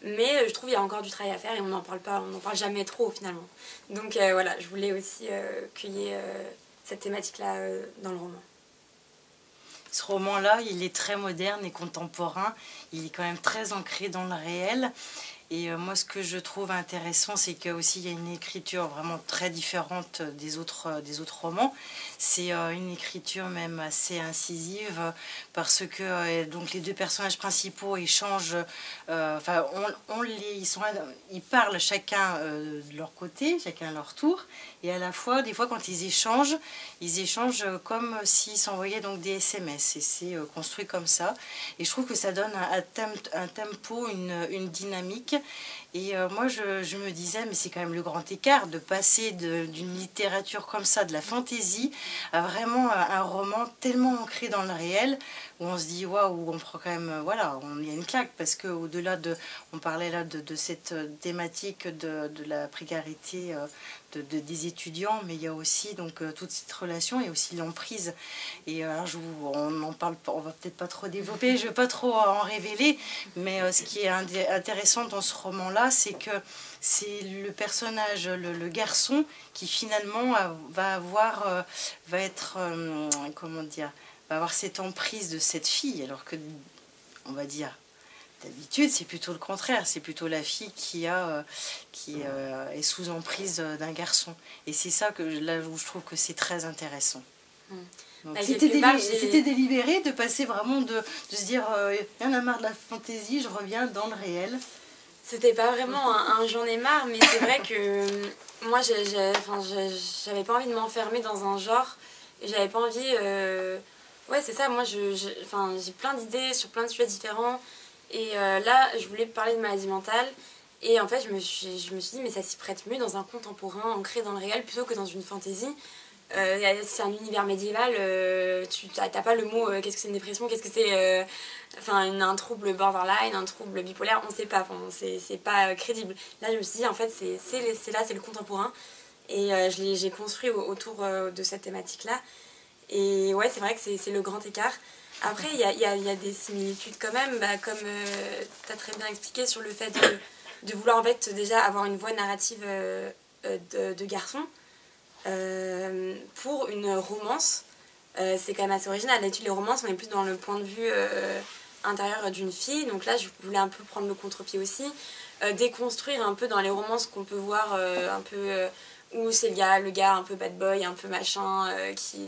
Mais je trouve qu'il y a encore du travail à faire et on n'en parle pas, on n'en parle jamais trop finalement. Donc voilà, je voulais aussi qu'il y ait cette thématique-là dans le roman. Ce roman-là, il est très moderne et contemporain. Il est quand même très ancré dans le réel. Et moi, ce que je trouve intéressant, c'est qu'il y a une écriture vraiment très différente des autres romans. C'est une écriture même assez incisive parce que donc les deux personnages principaux échangent, ils parlent chacun de leur côté, chacun à leur tour. Et à la fois, des fois, quand ils échangent comme s'ils s'envoyaient donc des SMS. Et c'est construit comme ça. Et je trouve que ça donne un tempo, une dynamique. Et moi, je me disais, mais c'est quand même le grand écart de passer d'une littérature comme ça, de la fantaisie, à vraiment un roman tellement ancré dans le réel, où on se dit, waouh, on prend quand même, voilà, il y a une claque, parce qu'au-delà on parlait là de cette thématique de la précarité des étudiants, mais il y a aussi donc toute cette relation et aussi l'emprise. Et alors on en parle, on va peut-être pas trop développer, je ne veux pas trop en révéler, mais ce qui est intéressant dans ce roman-là, c'est que c'est le personnage, le garçon, qui finalement va avoir cette emprise de cette fille, alors que, on va dire, d'habitude, c'est plutôt le contraire. C'est plutôt la fille qui est sous emprise d'un garçon. Et c'est ça là où je trouve que c'est très intéressant. Donc, c'était délibéré de passer vraiment de se dire il y en a marre de la fantaisie, je reviens dans le réel. C'était pas vraiment un j'en ai marre, mais c'est vrai que moi j'avais pas envie de m'enfermer dans un genre. Et j'avais pas envie. Ouais, c'est ça, moi j'ai plein d'idées sur plein de sujets différents. Et là, je voulais parler de maladie mentale. Et en fait, je me suis dit, mais ça s'y prête mieux dans un contemporain ancré dans le réel plutôt que dans une fantaisie. C'est un univers médiéval, tu n'as pas le mot qu'est-ce que c'est une dépression, qu'est-ce que c'est un trouble borderline, un trouble bipolaire, on ne sait pas, c'est pas crédible. Là, je me suis dit, en fait, c'est le contemporain. Et j'ai construit autour de cette thématique-là. Et ouais, c'est vrai que c'est le grand écart. Après, il y a des similitudes quand même, comme tu as très bien expliqué sur le fait de vouloir en fait déjà avoir une voix narrative de garçon pour une romance. C'est quand même assez original. D'habitude, les romances, on est plus dans le point de vue intérieur d'une fille. Donc là, je voulais un peu prendre le contre-pied aussi. Déconstruire un peu dans les romances qu'on peut voir un peu... où c'est le gars un peu bad boy, un peu machin, qui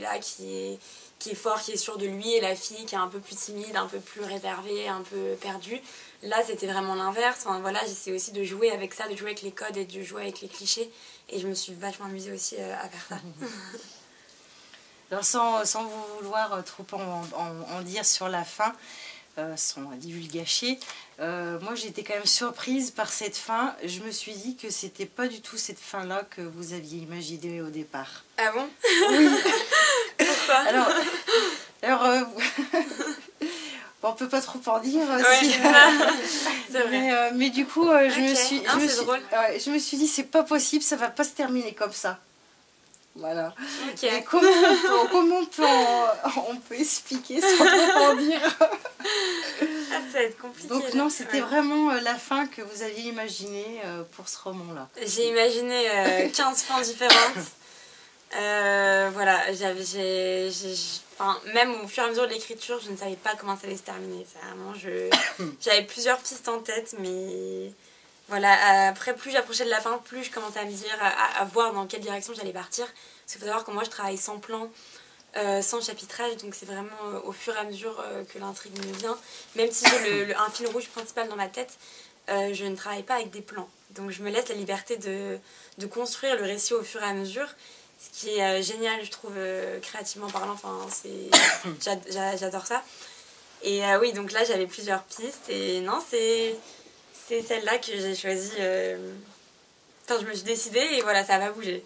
est fort, qui est sûr de lui, et la fille qui est un peu plus timide, un peu plus réservée, un peu perdue. Là, c'était vraiment l'inverse. Enfin, voilà, j'essaie aussi de jouer avec ça, de jouer avec les codes et de jouer avec les clichés. Et je me suis vachement amusée aussi à faire ça. Alors, sans vouloir trop en dire sur la fin, sans divulgacher, moi j'étais quand même surprise par cette fin. Je me suis dit que c'était pas du tout cette fin-là que vous aviez imaginée au départ. Ah bon? Oui. Pourquoi? Alors on peut pas trop en dire aussi. C'est vrai. Mais du coup, je me suis dit c'est pas possible, ça va pas se terminer comme ça. Voilà. Okay. Et comment on peut expliquer sans trop en dire? Ça va être compliqué. Donc non, c'était vraiment la fin que vous aviez imaginée pour ce roman-là. J'ai imaginé 15 fins différentes. Voilà, même au fur et à mesure de l'écriture, je ne savais pas comment ça allait se terminer. Vraiment, j'avais plusieurs pistes en tête, mais voilà, après, plus j'approchais de la fin, plus je commençais à me dire, à voir dans quelle direction j'allais partir. Parce qu'il faut savoir que moi, je travaille sans plan, sans chapitrage, donc c'est vraiment au fur et à mesure que l'intrigue me vient. Même si j'ai un fil rouge principal dans ma tête, je ne travaille pas avec des plans. Donc je me laisse la liberté de construire le récit au fur et à mesure. Ce qui est génial, je trouve, créativement parlant. Enfin, j'adore ça. Et oui, donc là, j'avais plusieurs pistes. Et non, c'est celle-là que j'ai choisie. Enfin, je me suis décidée et voilà, ça va bouger.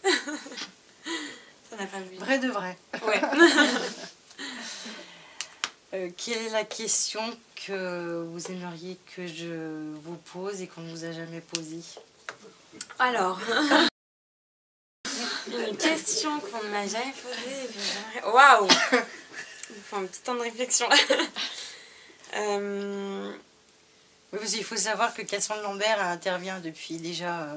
Ça n'a pas bougé. Vrai de vrai. Ouais. Quelle est la question que vous aimeriez que je vous pose et qu'on ne vous a jamais posée? Alors... Une question qu'on ne m'a jamais posée. Waouh! Il faut un petit temps de réflexion. Oui, parce qu'il faut savoir que Cassandre Lambert intervient depuis déjà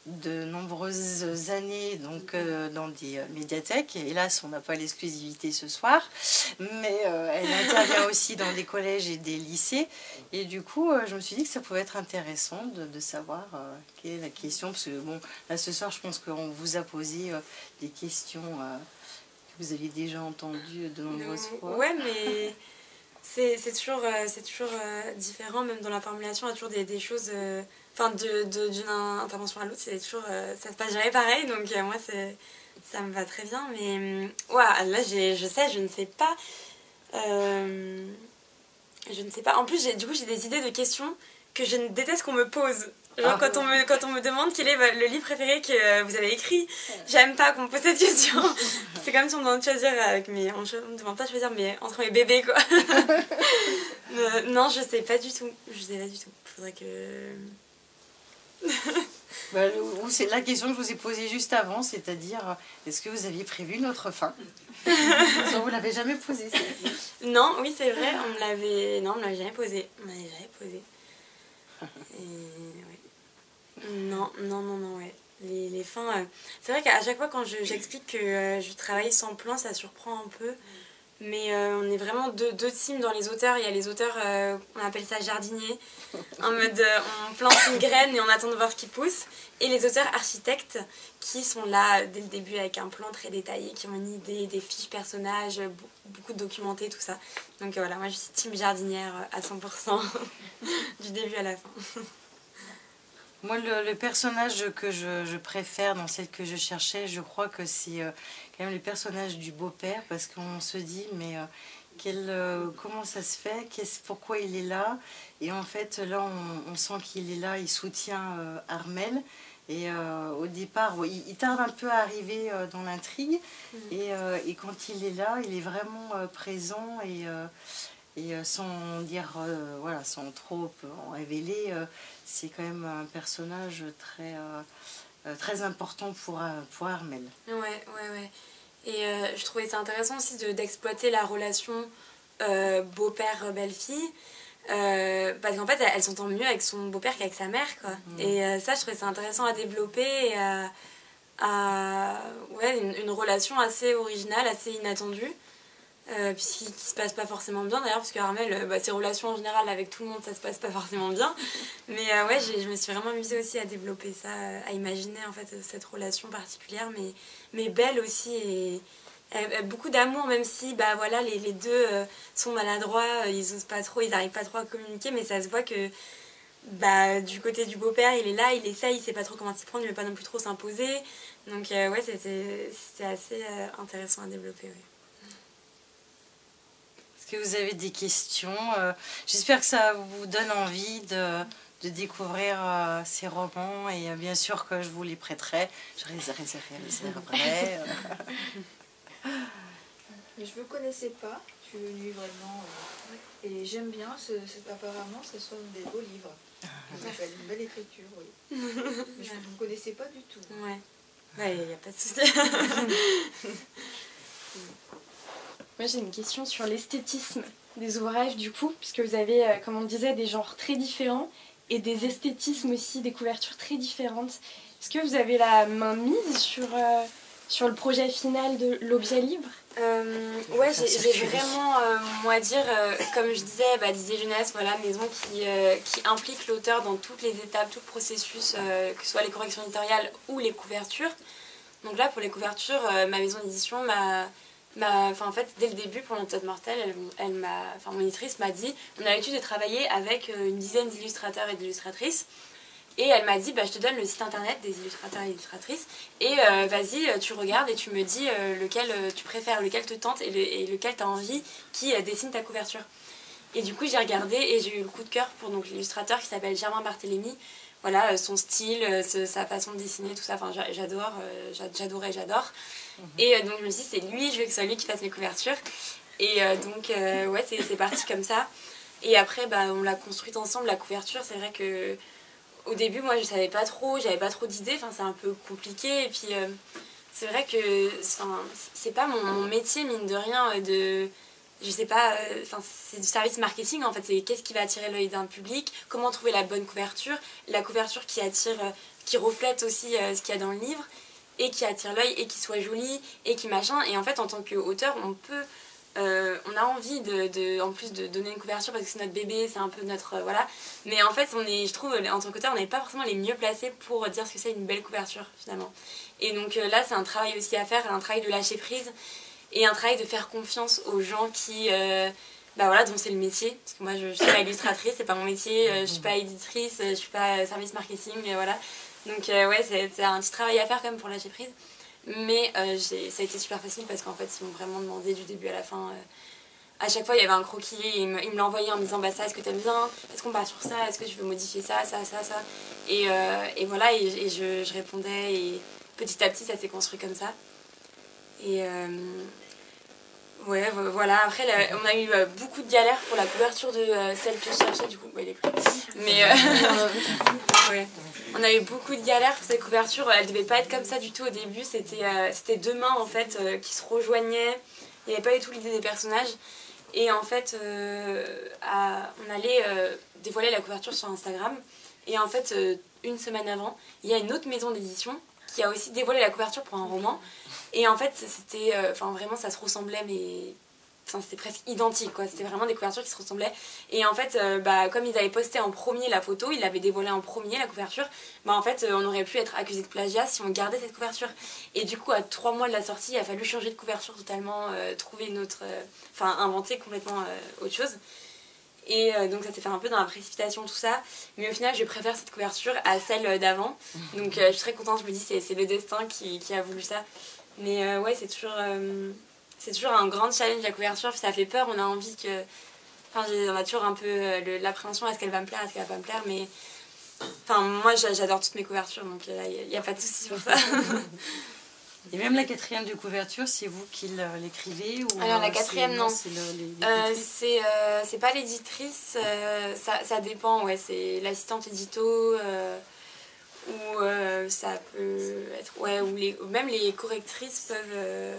de nombreuses années donc, dans des médiathèques. Hélas, on n'a pas l'exclusivité ce soir, mais elle intervient aussi dans des collèges et des lycées. Et du coup, je me suis dit que ça pouvait être intéressant de savoir quelle est la question. Parce que bon, là ce soir, je pense qu'on vous a posé des questions que vous aviez déjà entendues de nombreuses fois. Ouais, mais c'est toujours différent, même dans la formulation, il y a toujours des choses... Enfin, d'une intervention à l'autre, c'est toujours... ça se passe jamais pareil, donc moi, ça me va très bien. Mais ouais, là, je ne sais pas... je ne sais pas. En plus, du coup, j'ai des idées de questions que je déteste qu'on me pose. Genre, quand on me demande quel est le livre préféré que vous avez écrit, j'aime pas qu'on me pose cette question. C'est comme si on me demande de choisir on me demande pas de choisir entre mes bébés, quoi. Non, je sais pas du tout. Je sais pas du tout. Faudrait que... C'est la question que je vous ai posée juste avant, c'est-à-dire, est-ce que vous aviez prévu une autre fin? Vous l'avez jamais posée, celle-ci. Non, oui, c'est vrai, on me l'avait jamais posée. On me l'avait jamais posée. Et, ouais. Non, ouais. Les fins... C'est vrai qu'à chaque fois, quand j'explique que je travaille sans plan, ça surprend un peu. Mais on est vraiment deux teams dans les auteurs. Il y a les auteurs, on appelle ça jardiniers, en mode on plante une graine et on attend de voir ce qui pousse. Et les auteurs architectes qui sont là dès le début avec un plan très détaillé, qui ont une idée, des fiches personnages, beaucoup de documentés, tout ça. Donc voilà, moi je suis team jardinière à 100%, du début à la fin. Moi, le personnage que je préfère dans celle que je cherchais, je crois que c'est quand même le personnage du beau-père, parce qu'on se dit, mais comment ça se fait, pourquoi il est là? Et en fait, là, on sent qu'il est là, il soutient Armelle. Et au départ, il tarde un peu à arriver dans l'intrigue. Et quand il est là, il est vraiment présent et sans dire, voilà, sans trop en révéler, c'est quand même un personnage très important pour Armelle. Ouais. Et je trouvais ça intéressant aussi d'exploiter la relation beau-père-belle-fille. Parce qu'en fait, elle s'entend mieux avec son beau-père qu'avec sa mère, quoi. Et ça, je trouvais ça intéressant à développer et une relation assez originale, assez inattendue. Qui se passe pas forcément bien d'ailleurs, parce que Armelle, ses relations en général avec tout le monde, ça se passe pas forcément bien. Mais je me suis vraiment amusée aussi à développer ça, à imaginer en fait cette relation particulière, mais belle aussi, et beaucoup d'amour, même si les deux sont maladroits, ils osent pas trop, ils arrivent pas trop à communiquer, mais ça se voit que du côté du beau-père, il est là, il essaye, il sait pas trop comment s'y prendre, il veut pas non plus trop s'imposer. Donc c'était assez intéressant à développer, ouais. Est-ce que vous avez des questions? J'espère que ça vous donne envie de découvrir ces romans, et bien sûr que je vous les prêterai. Je réserverai. Mais je ne connaissais pas, je lis vraiment, et j'aime bien, apparemment ce sont des beaux livres. Une belle écriture, oui. Mais je ne connaissais pas du tout. Ouais, il n'y a pas de souci. Moi j'ai une question sur l'esthétisme des ouvrages du coup, puisque vous avez, comme on disait, des genres très différents et des esthétismes aussi, des couvertures très différentes. Est-ce que vous avez la main mise sur le projet final de l'objet livre? Ouais, j'ai vraiment, moi à dire, comme je disais, Didier Jeunesse, voilà, maison qui implique l'auteur dans toutes les étapes, tout le processus, que ce soit les corrections éditoriales ou les couvertures. Donc là, pour les couvertures, ma maison d'édition en fait, dès le début, pour l'Anecdote mortelle, mon éditrice m'a dit, on a l'habitude de travailler avec une dizaine d'illustrateurs et d'illustratrices. Et elle m'a dit, je te donne le site internet des illustrateurs et illustratrices, et vas-y, tu regardes et tu me dis lequel tu préfères, lequel te tente et lequel tu as envie qui dessine ta couverture. Et du coup, j'ai regardé et j'ai eu le coup de cœur pour l'illustrateur qui s'appelle Germain Barthélemy. Voilà, son style, sa façon de dessiner, tout ça, j'adore. Et donc je me suis dit, c'est lui, je veux que ce soit lui qui fasse mes couvertures. Et c'est parti comme ça. Et après, on l'a construite ensemble, la couverture. C'est vrai que au début, moi, je savais pas trop, j'avais pas trop d'idées. C'est un peu compliqué. Et puis, c'est vrai que c'est pas mon métier, mine de rien, je sais pas, c'est du service marketing en fait, c'est qu'est-ce qui va attirer l'œil d'un public, comment trouver la bonne couverture, la couverture qui attire, qui reflète aussi ce qu'il y a dans le livre, et qui attire l'œil, et qui soit jolie, et qui machin, et en fait en tant qu'auteur, on a envie en plus de donner une couverture parce que c'est notre bébé, c'est un peu notre... voilà. Mais en fait, je trouve, en tant qu'auteur, on n'est pas forcément les mieux placés pour dire ce que c'est une belle couverture, finalement. Et donc là, c'est un travail aussi à faire, un travail de lâcher prise, et un travail de faire confiance aux gens qui... dont c'est le métier. Parce que moi, je suis pas illustratrice, c'est pas mon métier, je suis pas éditrice, je suis pas service marketing, voilà. Donc c'est un petit travail à faire quand même pour lâcher prise. Mais ça a été super facile parce qu'en fait ils m'ont vraiment demandé du début à la fin. À chaque fois il y avait un croquis et ils me l'envoyaient en me disant ça, est-ce que t'aimes bien, est-ce qu'on part sur ça, est-ce que je veux modifier ça. Et voilà, et je répondais et petit à petit ça s'est construit comme ça. Et voilà, après on a eu beaucoup de galères pour la couverture de celle que je cherchais, du coup il est pris. Mais ouais. On a eu beaucoup de galères pour cette couverture, elle devait pas être comme ça du tout au début, c'était deux mains en fait qui se rejoignaient, il n'y avait pas du tout l'idée des personnages. Et en fait, on allait dévoiler la couverture sur Instagram, et en fait, une semaine avant, il y a une autre maison d'édition qui a aussi dévoilé la couverture pour un roman, et en fait, c'était, vraiment ça se ressemblait, mais... c'était presque identique, quoi. C'était vraiment des couvertures qui se ressemblaient. Et en fait, comme ils avaient posté en premier la photo, ils l'avaient dévoilé en premier, la couverture, en fait, on aurait pu être accusé de plagiat si on gardait cette couverture. Et du coup, à 3 mois de la sortie, il a fallu changer de couverture totalement, trouver une autre... inventer complètement autre chose. Et donc ça s'est fait un peu dans la précipitation, tout ça. Mais au final, je préfère cette couverture à celle d'avant. Donc je suis très contente, je me dis c'est le destin qui a voulu ça. Mais c'est toujours... c'est toujours un grand challenge la couverture, ça fait peur, on a envie que... on a toujours un peu l'appréhension, est-ce qu'elle va me plaire, est-ce qu'elle va pas me plaire, mais... moi j'adore toutes mes couvertures, donc il n'y a pas de souci sur ça. Et même la 4e de couverture, c'est vous qui l'écrivez ou alors la 4e, non. C'est c'est pas l'éditrice, ça dépend, ouais, c'est l'assistante édito, ou ça peut être... Ouais, ou même les correctrices peuvent...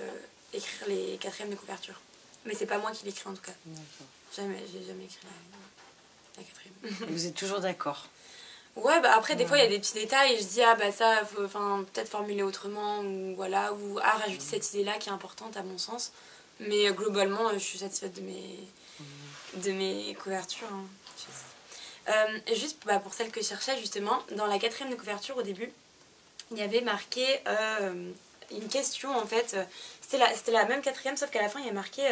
écrire les 4e de couverture. Mais c'est pas moi qui l'écris en tout cas. J'ai jamais écrit la 4e. Vous êtes toujours d'accord? Ouais, après des fois il y a des petits détails et je dis ça faut peut-être formuler autrement, ou voilà, ou rajouter cette idée là qui est importante à mon sens. Mais globalement je suis satisfaite de mes couvertures. Juste pour celle que je cherchais justement, dans la 4e de couverture au début, il y avait marqué une question en fait. C'était la même 4e, sauf qu'à la fin il y a marqué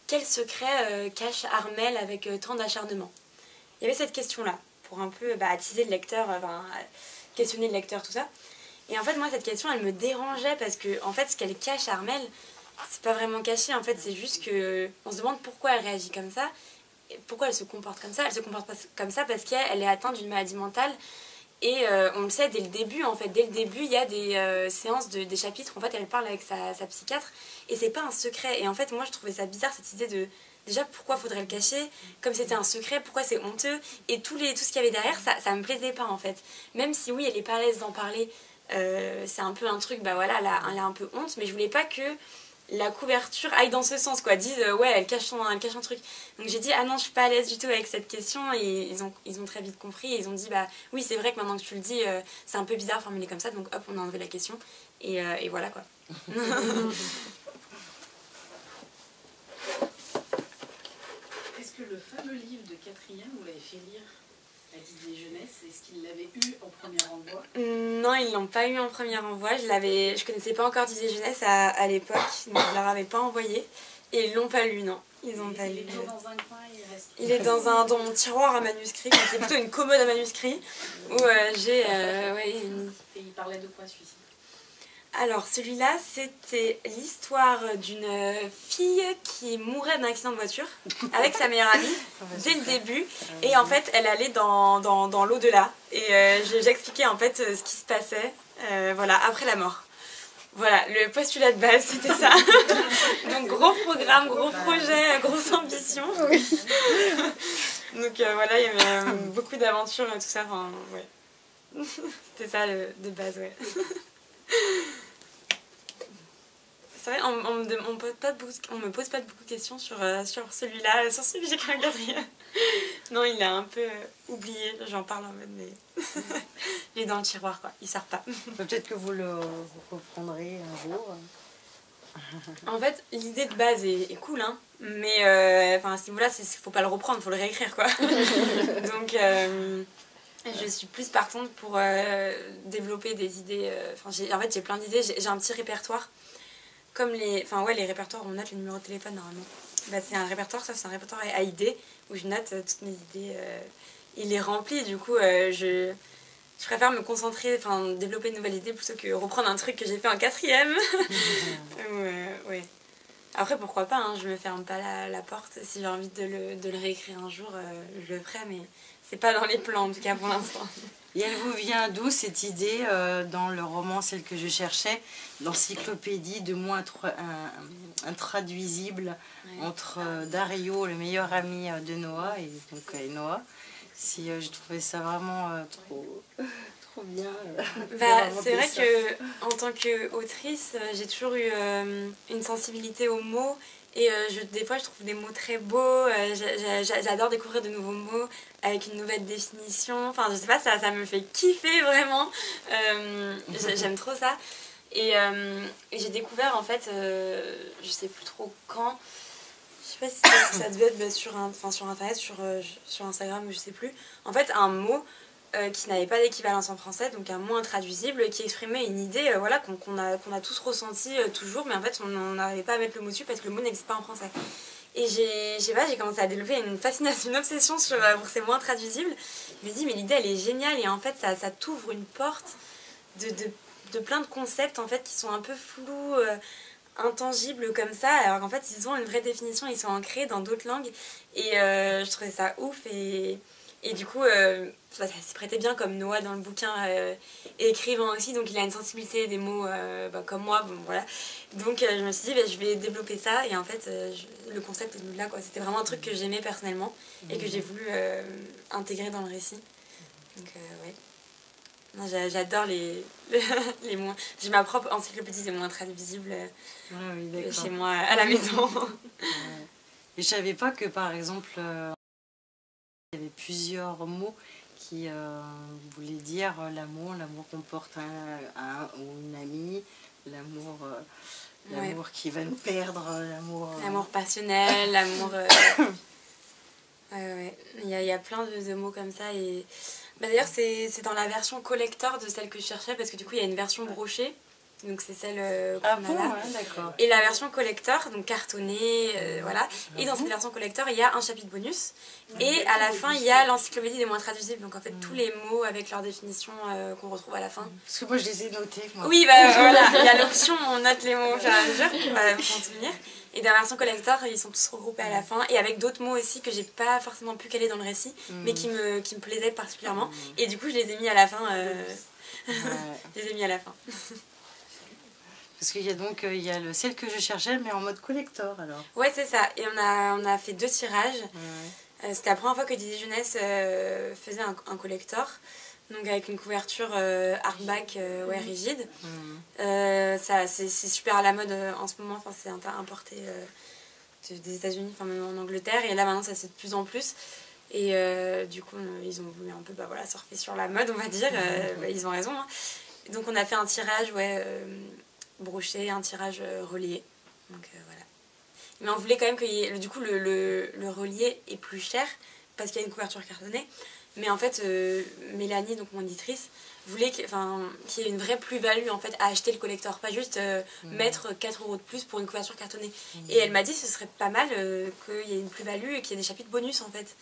quel secret cache Armelle avec tant d'acharnement. Il y avait cette question là pour un peu attiser le lecteur, questionner le lecteur, tout ça. Et en fait moi cette question elle me dérangeait parce que en fait ce qu'elle cache Armelle, c'est pas vraiment caché, en fait c'est juste que on se demande pourquoi elle réagit comme ça, et pourquoi elle se comporte comme ça. Elle se comporte pas comme ça parce qu'elle est atteinte d'une maladie mentale. Et on le sait dès le début, en fait. Dès le début, il y a des séances, des chapitres. En fait, elle parle avec sa psychiatre. Et c'est pas un secret. Et en fait, moi, je trouvais ça bizarre, cette idée de... Déjà, pourquoi faudrait le cacher? Comme c'était un secret, pourquoi c'est honteux? Et tout ce qu'il y avait derrière, ça me plaisait pas, en fait. Même si, oui, elle est pas à l'aise d'en parler. C'est un peu un truc, elle a un peu honte. Mais je voulais pas que la couverture aille dans ce sens, quoi. Disent, elle cache un truc. Donc j'ai dit, ah non, je suis pas à l'aise du tout avec cette question. Et ils ont très vite compris. Et ils ont dit, oui, c'est vrai que maintenant que tu le dis, c'est un peu bizarre formulé comme ça. Donc hop, on a enlevé la question. Et voilà, quoi. Est-ce que le fameux livre de 4e, vous l'avez fait lire à Didier Jeunesse, est-ce qu'ils l'avaient eu en premier envoi? Non, ils l'ont pas eu en premier envoi. Je connaissais pas encore Didier Jeunesse à l'époque, donc je leur avais pas envoyé. Et ils l'ont pas lu, non. Ils ont pas lu. Il est dans un coin, il reste... Il est dans mon tiroir à manuscrits, c'est plutôt une commode à manuscrits, où j'ai... Et il parlait de quoi celui-ci? Alors celui-là, c'était l'histoire d'une fille qui mourait d'un accident de voiture avec sa meilleure amie dès le début. Et en fait, elle allait dans l'au-delà. Et j'expliquais en fait ce qui se passait après la mort. Voilà, le postulat de base, c'était ça. Donc gros programme, gros projet, grosse ambition. Oui. Donc voilà, il y avait beaucoup d'aventures et tout ça. C'était ça de base, ouais. c'est vrai, on me pose pas beaucoup de questions sur celui-là, sur celui que j'ai écrit en 4e. Non, il est un peu oublié, j'en parle en mode, mais il est dans le tiroir, quoi, il sort pas. Peut-être que vous le reprendrez un jour. En fait, l'idée de base est cool, hein, mais à ce niveau-là, faut pas le reprendre, faut le réécrire, quoi. Donc, je suis plus partante pour développer des idées. En fait, j'ai plein d'idées, j'ai un petit répertoire. Comme les répertoires où on note les numéros de téléphone, normalement. Bah, c'est un répertoire, sauf c'est un répertoire à idées, où je note toutes mes idées. Il est rempli, du coup, je préfère me concentrer, développer de nouvelles idées plutôt que reprendre un truc que j'ai fait en 4e. Ouais. Après, pourquoi pas, hein, je me ferme pas la porte. Si j'ai envie de le réécrire un jour, je le ferai, mais c'est pas dans les plans, en tout cas, pour l'instant. Et elle vous vient d'où, cette idée, dans le roman, celle que je cherchais, l'encyclopédie de mots intraduisibles entre Dario, le meilleur ami de Noah, et donc Noah. Si je trouvais ça vraiment trop bien. C'est vrai que en tant qu'autrice, j'ai toujours eu une sensibilité aux mots. Et des fois, je trouve des mots très beaux. J'adore découvrir de nouveaux mots avec une nouvelle définition. Enfin, je sais pas, ça me fait kiffer vraiment. J'aime trop ça. Et j'ai découvert, en fait, je sais plus trop quand. Je sais pas si ça devait être sur Internet, sur Instagram, je sais plus. En fait, un mot qui n'avait pas d'équivalence en français, donc un mot intraduisible qui exprimait une idée qu'on a tous ressenti toujours, mais en fait on n'arrivait pas à mettre le mot dessus parce que le mot n'existe pas en français. Et j'ai commencé à développer une fascination, une obsession pour ces mots intraduisibles. Je me dis mais l'idée elle est géniale et en fait ça t'ouvre une porte de plein de concepts en fait qui sont un peu flous, intangibles comme ça, alors qu'en fait ils ont une vraie définition, ils sont ancrés dans d'autres langues et je trouvais ça ouf et du coup, ça s'y prêtait bien comme Noah dans le bouquin, écrivain aussi, donc il a une sensibilité des mots comme moi, bon, voilà. Donc je me suis dit, je vais développer ça, et en fait, le concept est venu de là, quoi. C'était vraiment un truc que j'aimais personnellement, et que j'ai voulu intégrer dans le récit. Donc ouais. Non, j'adore les mots. J'ai ma propre encyclopédie des mots intraduisibles chez moi, à la maison. Et je savais pas que, par exemple... il y avait plusieurs mots qui voulaient dire l'amour qu'on porte à un ou une amie, l'amour qui va nous perdre, l'amour passionnel, l'amour... Ouais. Il y a plein de mots comme ça. Et... d'ailleurs, c'est dans la version collector de celle que je cherchais, parce que du coup, il y a une version brochée. Donc c'est celle qu'on a là. D'accord. Et la version collector, donc cartonnée, voilà. Et dans cette version collector, il y a un chapitre bonus. Et à la fin, il y a l'encyclopédie des mots intraduisibles. Donc en fait, tous les mots avec leur définition qu'on retrouve à la fin. Parce que moi, je les ai notés. Moi. Oui, voilà. Il y a l'option, on note les mots au fur et à mesure pour s'en souvenir. Et dans la version collector, ils sont tous regroupés à la fin. Et avec d'autres mots aussi que j'ai pas forcément pu caler dans le récit, mais qui me plaisaient particulièrement. Et du coup, je les ai mis à la fin. Je les ai mis à la fin. Parce qu'il y a donc celle que je cherchais, mais en mode collector alors. Ouais, c'est ça. Et on a fait 2 tirages. Ouais. C'était la première fois que Disney Jeunesse faisait un collector. Donc avec une couverture hardback rigide. C'est super à la mode en ce moment. Enfin, c'est importé des États-Unis, enfin même en Angleterre. Et là maintenant, ça se fait de plus en plus. Et du coup, ils ont voulu un peu surfer sur la mode, on va dire. Ils ont raison. Hein. Donc on a fait un tirage, broché, un tirage relié. Donc voilà. Mais on voulait quand même que du coup le relié est plus cher parce qu'il y a une couverture cartonnée. Mais en fait, Mélanie, donc mon éditrice, voulait qu'il y ait une vraie plus-value en fait, à acheter le collector. Pas juste mettre 4 € de plus pour une couverture cartonnée. Et elle m'a dit que ce serait pas mal qu'il y ait une plus-value et qu'il y ait des chapitres bonus en fait.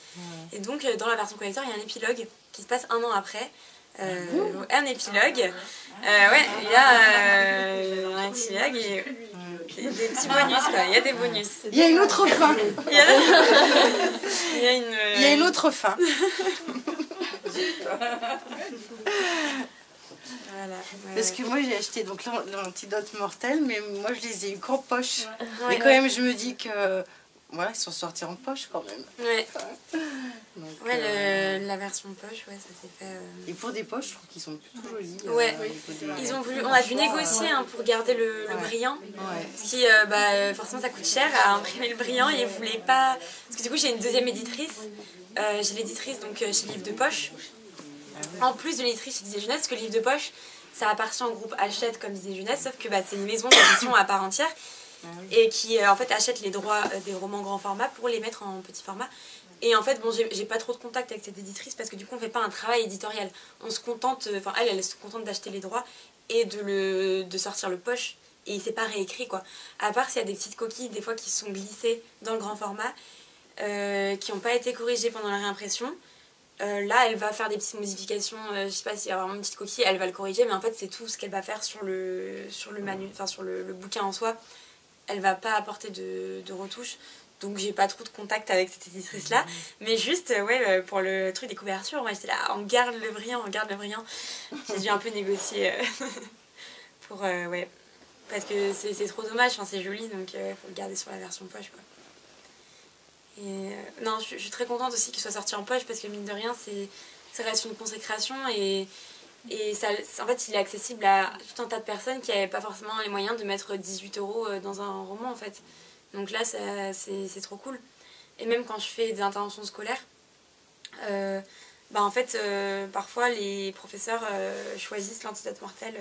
Et donc dans la version collector, il y a un épilogue qui se passe 1 an après. Un épilogue. Il y a un épilogue et des petits bonus, quoi. Il y a des bonus. Il y a une autre fin. Il y a une autre fin. Voilà, parce que moi j'ai acheté donc l'antidote mortel, mais moi je les ai eu qu'en poche. Et quand même je me dis que voilà, ils sont sortis en poche quand même. Ouais, Donc, ouais la version poche, ouais, ça s'est fait... Et pour des poches, je trouve qu'ils sont plutôt jolis. Ouais. au niveau des- Ils ont voulu, on a dû négocier hein, pour garder le Ouais. brillant. Ouais. Parce que forcément ça coûte cher à imprimer le brillant et ils voulaient pas... Parce que du coup j'ai une deuxième éditrice. J'ai l'éditrice donc chez Livre de Poche. En plus de l'éditrice chez Disney Jeunesse, parce que Livre de Poche, ça appartient au groupe Hachette comme Disney Jeunesse, sauf que c'est une maison d'édition à part entière. Et qui en fait achète les droits des romans grand format pour les mettre en petit format. Et en fait, bon, j'ai pas trop de contact avec cette éditrice parce que du coup, on fait pas un travail éditorial. On se contente, enfin, elle se contente d'acheter les droits et de sortir le poche. Et c'est pas réécrit, quoi. À part s'il y a des petites coquilles, des fois, qui sont glissées dans le grand format, qui n'ont pas été corrigées pendant la réimpression. Là, elle va faire des petites modifications. Je sais pas s'il y a vraiment une petite coquille, elle va le corriger. Mais en fait, c'est tout ce qu'elle va faire sur le bouquin en soi. Elle va pas apporter de retouches. Donc j'ai pas trop de contact avec cette éditrice là, mais juste pour le truc des couvertures, moi j'étais là, on garde le brillant. J'ai dû un peu négocier pour parce que c'est trop dommage, enfin, c'est joli donc faut le garder sur la version poche quoi. Et non, je suis très contente aussi qu'il soit sorti en poche parce que mine de rien ça reste une consécration et ça, en fait il est accessible à tout un tas de personnes qui n'avaient pas forcément les moyens de mettre 18 € dans un roman en fait. Donc là, c'est trop cool. Et même quand je fais des interventions scolaires, parfois les professeurs choisissent l'antidote mortel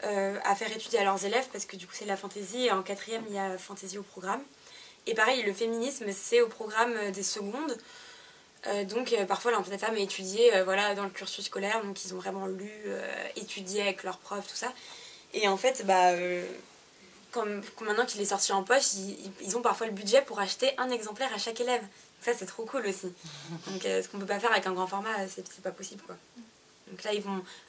à faire étudier à leurs élèves parce que du coup c'est de la fantaisie et en 4e il y a fantaisie au programme. Et pareil, le féminisme c'est au programme des secondes. Donc parfois l'Empire des femmes est étudié dans le cursus scolaire, donc ils ont vraiment lu, étudié avec leurs profs, tout ça. Et en fait, comme maintenant qu'il est sorti en poche, ils ont parfois le budget pour acheter un exemplaire à chaque élève. Ça, c'est trop cool aussi. Donc, ce qu'on peut pas faire avec un grand format, c'est pas possible, quoi. Donc là,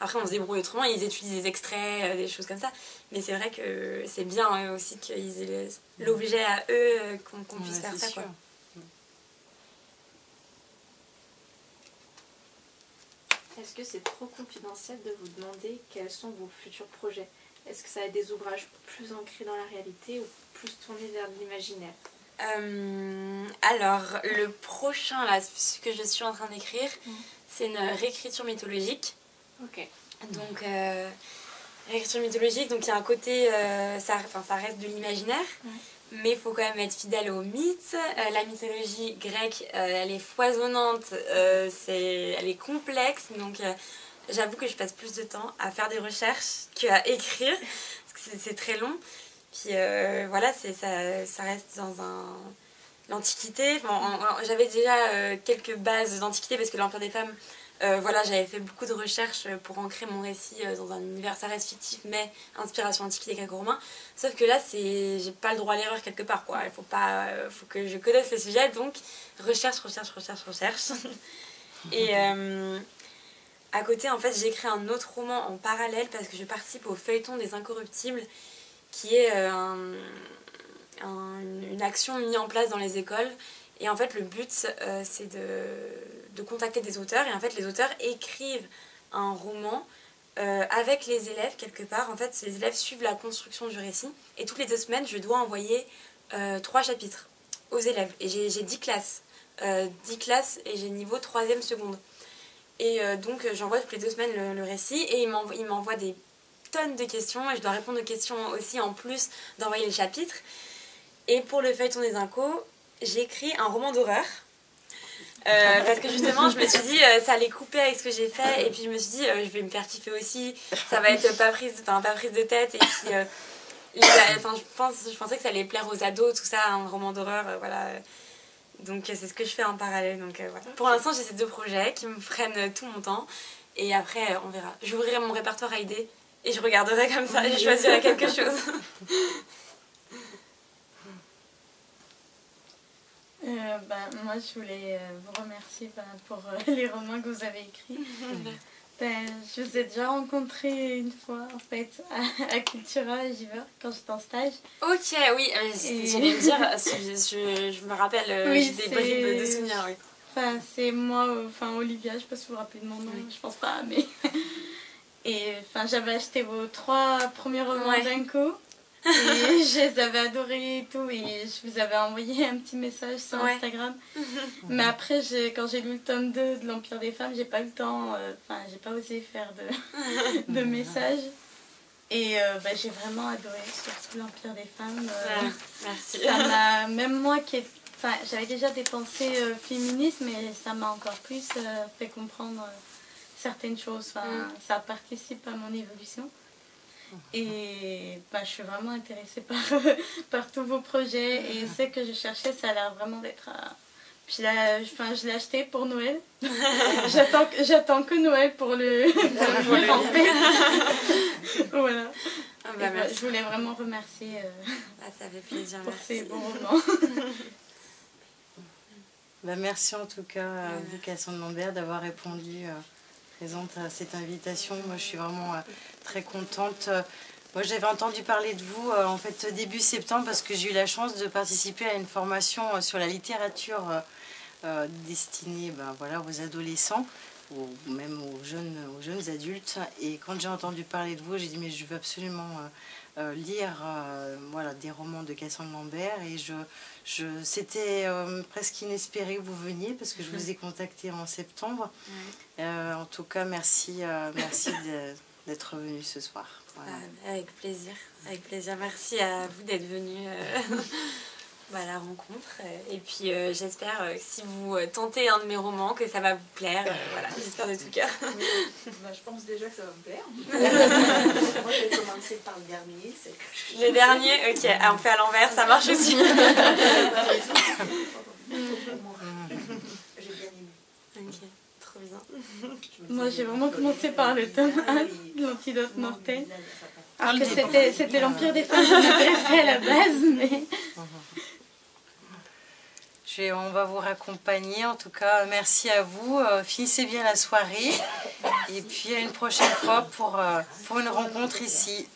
après, on se débrouille autrement, ils étudient des extraits, des choses comme ça. Mais c'est vrai que c'est bien aussi qu'ils aient l'objet à eux, qu'on puisse faire ça, quoi. Est-ce que c'est trop confidentiel de vous demander quels sont vos futurs projets ? Est-ce que ça va être des ouvrages plus ancrés dans la réalité ou plus tournés vers l'imaginaire ? Alors, le prochain, là, ce que je suis en train d'écrire, c'est une réécriture mythologique. Ok. Donc, réécriture mythologique, donc il y a un côté, ça reste de l'imaginaire, mais il faut quand même être fidèle au mythe. La mythologie grecque, elle est foisonnante, elle est complexe, donc... J'avoue que je passe plus de temps à faire des recherches qu'à écrire, parce que c'est très long. Puis ça reste dans l'Antiquité. J'avais déjà quelques bases d'Antiquité, parce que l'Empire des femmes, j'avais fait beaucoup de recherches pour ancrer mon récit dans un univers, ça reste fictif, mais inspiration Antiquité gréco-romain. Sauf que là, j'ai pas le droit à l'erreur quelque part, quoi. Il faut que je connaisse le sujet, donc recherche. Et... à côté, en fait, j'écris un autre roman en parallèle parce que je participe au feuilleton des Incorruptibles, qui est une action mise en place dans les écoles. Et en fait, le but, c'est de contacter des auteurs. Et en fait, les auteurs écrivent un roman avec les élèves, quelque part. En fait, les élèves suivent la construction du récit. Et toutes les 2 semaines, je dois envoyer 3 chapitres aux élèves. Et j'ai 10 classes. 10 classes et j'ai niveau 3e seconde. Et donc j'envoie toutes les 2 semaines le récit et il m'envoie des tonnes de questions et je dois répondre aux questions aussi en plus d'envoyer les chapitres. Et pour le feuilleton des Incos, j'ai écrit un roman d'horreur. Parce que justement je me suis dit ça allait couper avec ce que j'ai fait et puis je me suis dit je vais me faire kiffer aussi, ça va être pas prise de tête et puis je pensais que ça allait plaire aux ados, tout ça, un roman d'horreur, voilà. Donc c'est ce que je fais en parallèle. Donc, voilà. Pour l'instant j'ai ces 2 projets qui me prennent tout mon temps et après on verra. J'ouvrirai mon répertoire à idées et je regarderai comme ça et je choisirai quelque chose. Moi je voulais vous remercier pour les romans que vous avez écrits. Je vous ai déjà rencontré une fois en fait à Cultura à Givors quand j'étais en stage. Ok, oui, j'allais me dire, je me rappelle, j'ai des bribes de souvenirs, oui. Enfin, c'est moi, Olivia, je sais pas si vous vous rappelez de mon nom, je pense pas, mais... Et j'avais acheté vos 3 premiers romans d'un coup. Et je les avais adorés et tout. Et je vous avais envoyé un petit message sur Instagram. Mais après, quand j'ai lu le tome 2 de l'Empire des femmes, j'ai pas eu le temps, j'ai pas osé faire de messages. Et j'ai vraiment adoré, surtout l'Empire des femmes. Merci. Ça m'a, même moi j'avais déjà des pensées féministes, mais ça m'a encore plus fait comprendre certaines choses. Ça participe à mon évolution. Et je suis vraiment intéressée par tous vos projets. Et ce que je cherchais, ça a l'air vraiment d'être... Puis là, je l'ai acheté pour Noël. J'attends que Noël pour le lire en fait. Voilà. Je voulais vraiment remercier ça fait plaisir, pour merci. ces bons romans. Merci en tout cas à vous, Cassandre Lambert, d'avoir répondu présente à cette invitation. Moi, je suis vraiment très contente. Moi, j'avais entendu parler de vous en fait début septembre parce que j'ai eu la chance de participer à une formation sur la littérature destinée aux adolescents ou même aux jeunes adultes. Et quand j'ai entendu parler de vous, j'ai dit mais je veux absolument lire des romans de Cassandre Lambert. Et c'était presque inespéré que vous veniez parce que je vous ai contacté en septembre. En tout cas, merci d'être venu ce soir. Voilà. Avec plaisir. Merci à vous d'être venu à la rencontre. Et puis j'espère que si vous tentez un de mes romans, que ça va vous plaire. J'espère de tout cœur. Je pense déjà que ça va me plaire. Moi, je vais commencer par le dernier. Le dernier, ok. On fait à l'envers, ça marche aussi. J'ai bien aimé. Ok, trop bien. Moi, j'ai vraiment commencé par le tome 1 de l'Antidote mortel. Alors que c'était l'Empire des femmes qui m'intéressait à la base, mais... On va vous raccompagner. En tout cas, merci à vous. Finissez bien la soirée. Et puis à une prochaine fois pour une rencontre ici.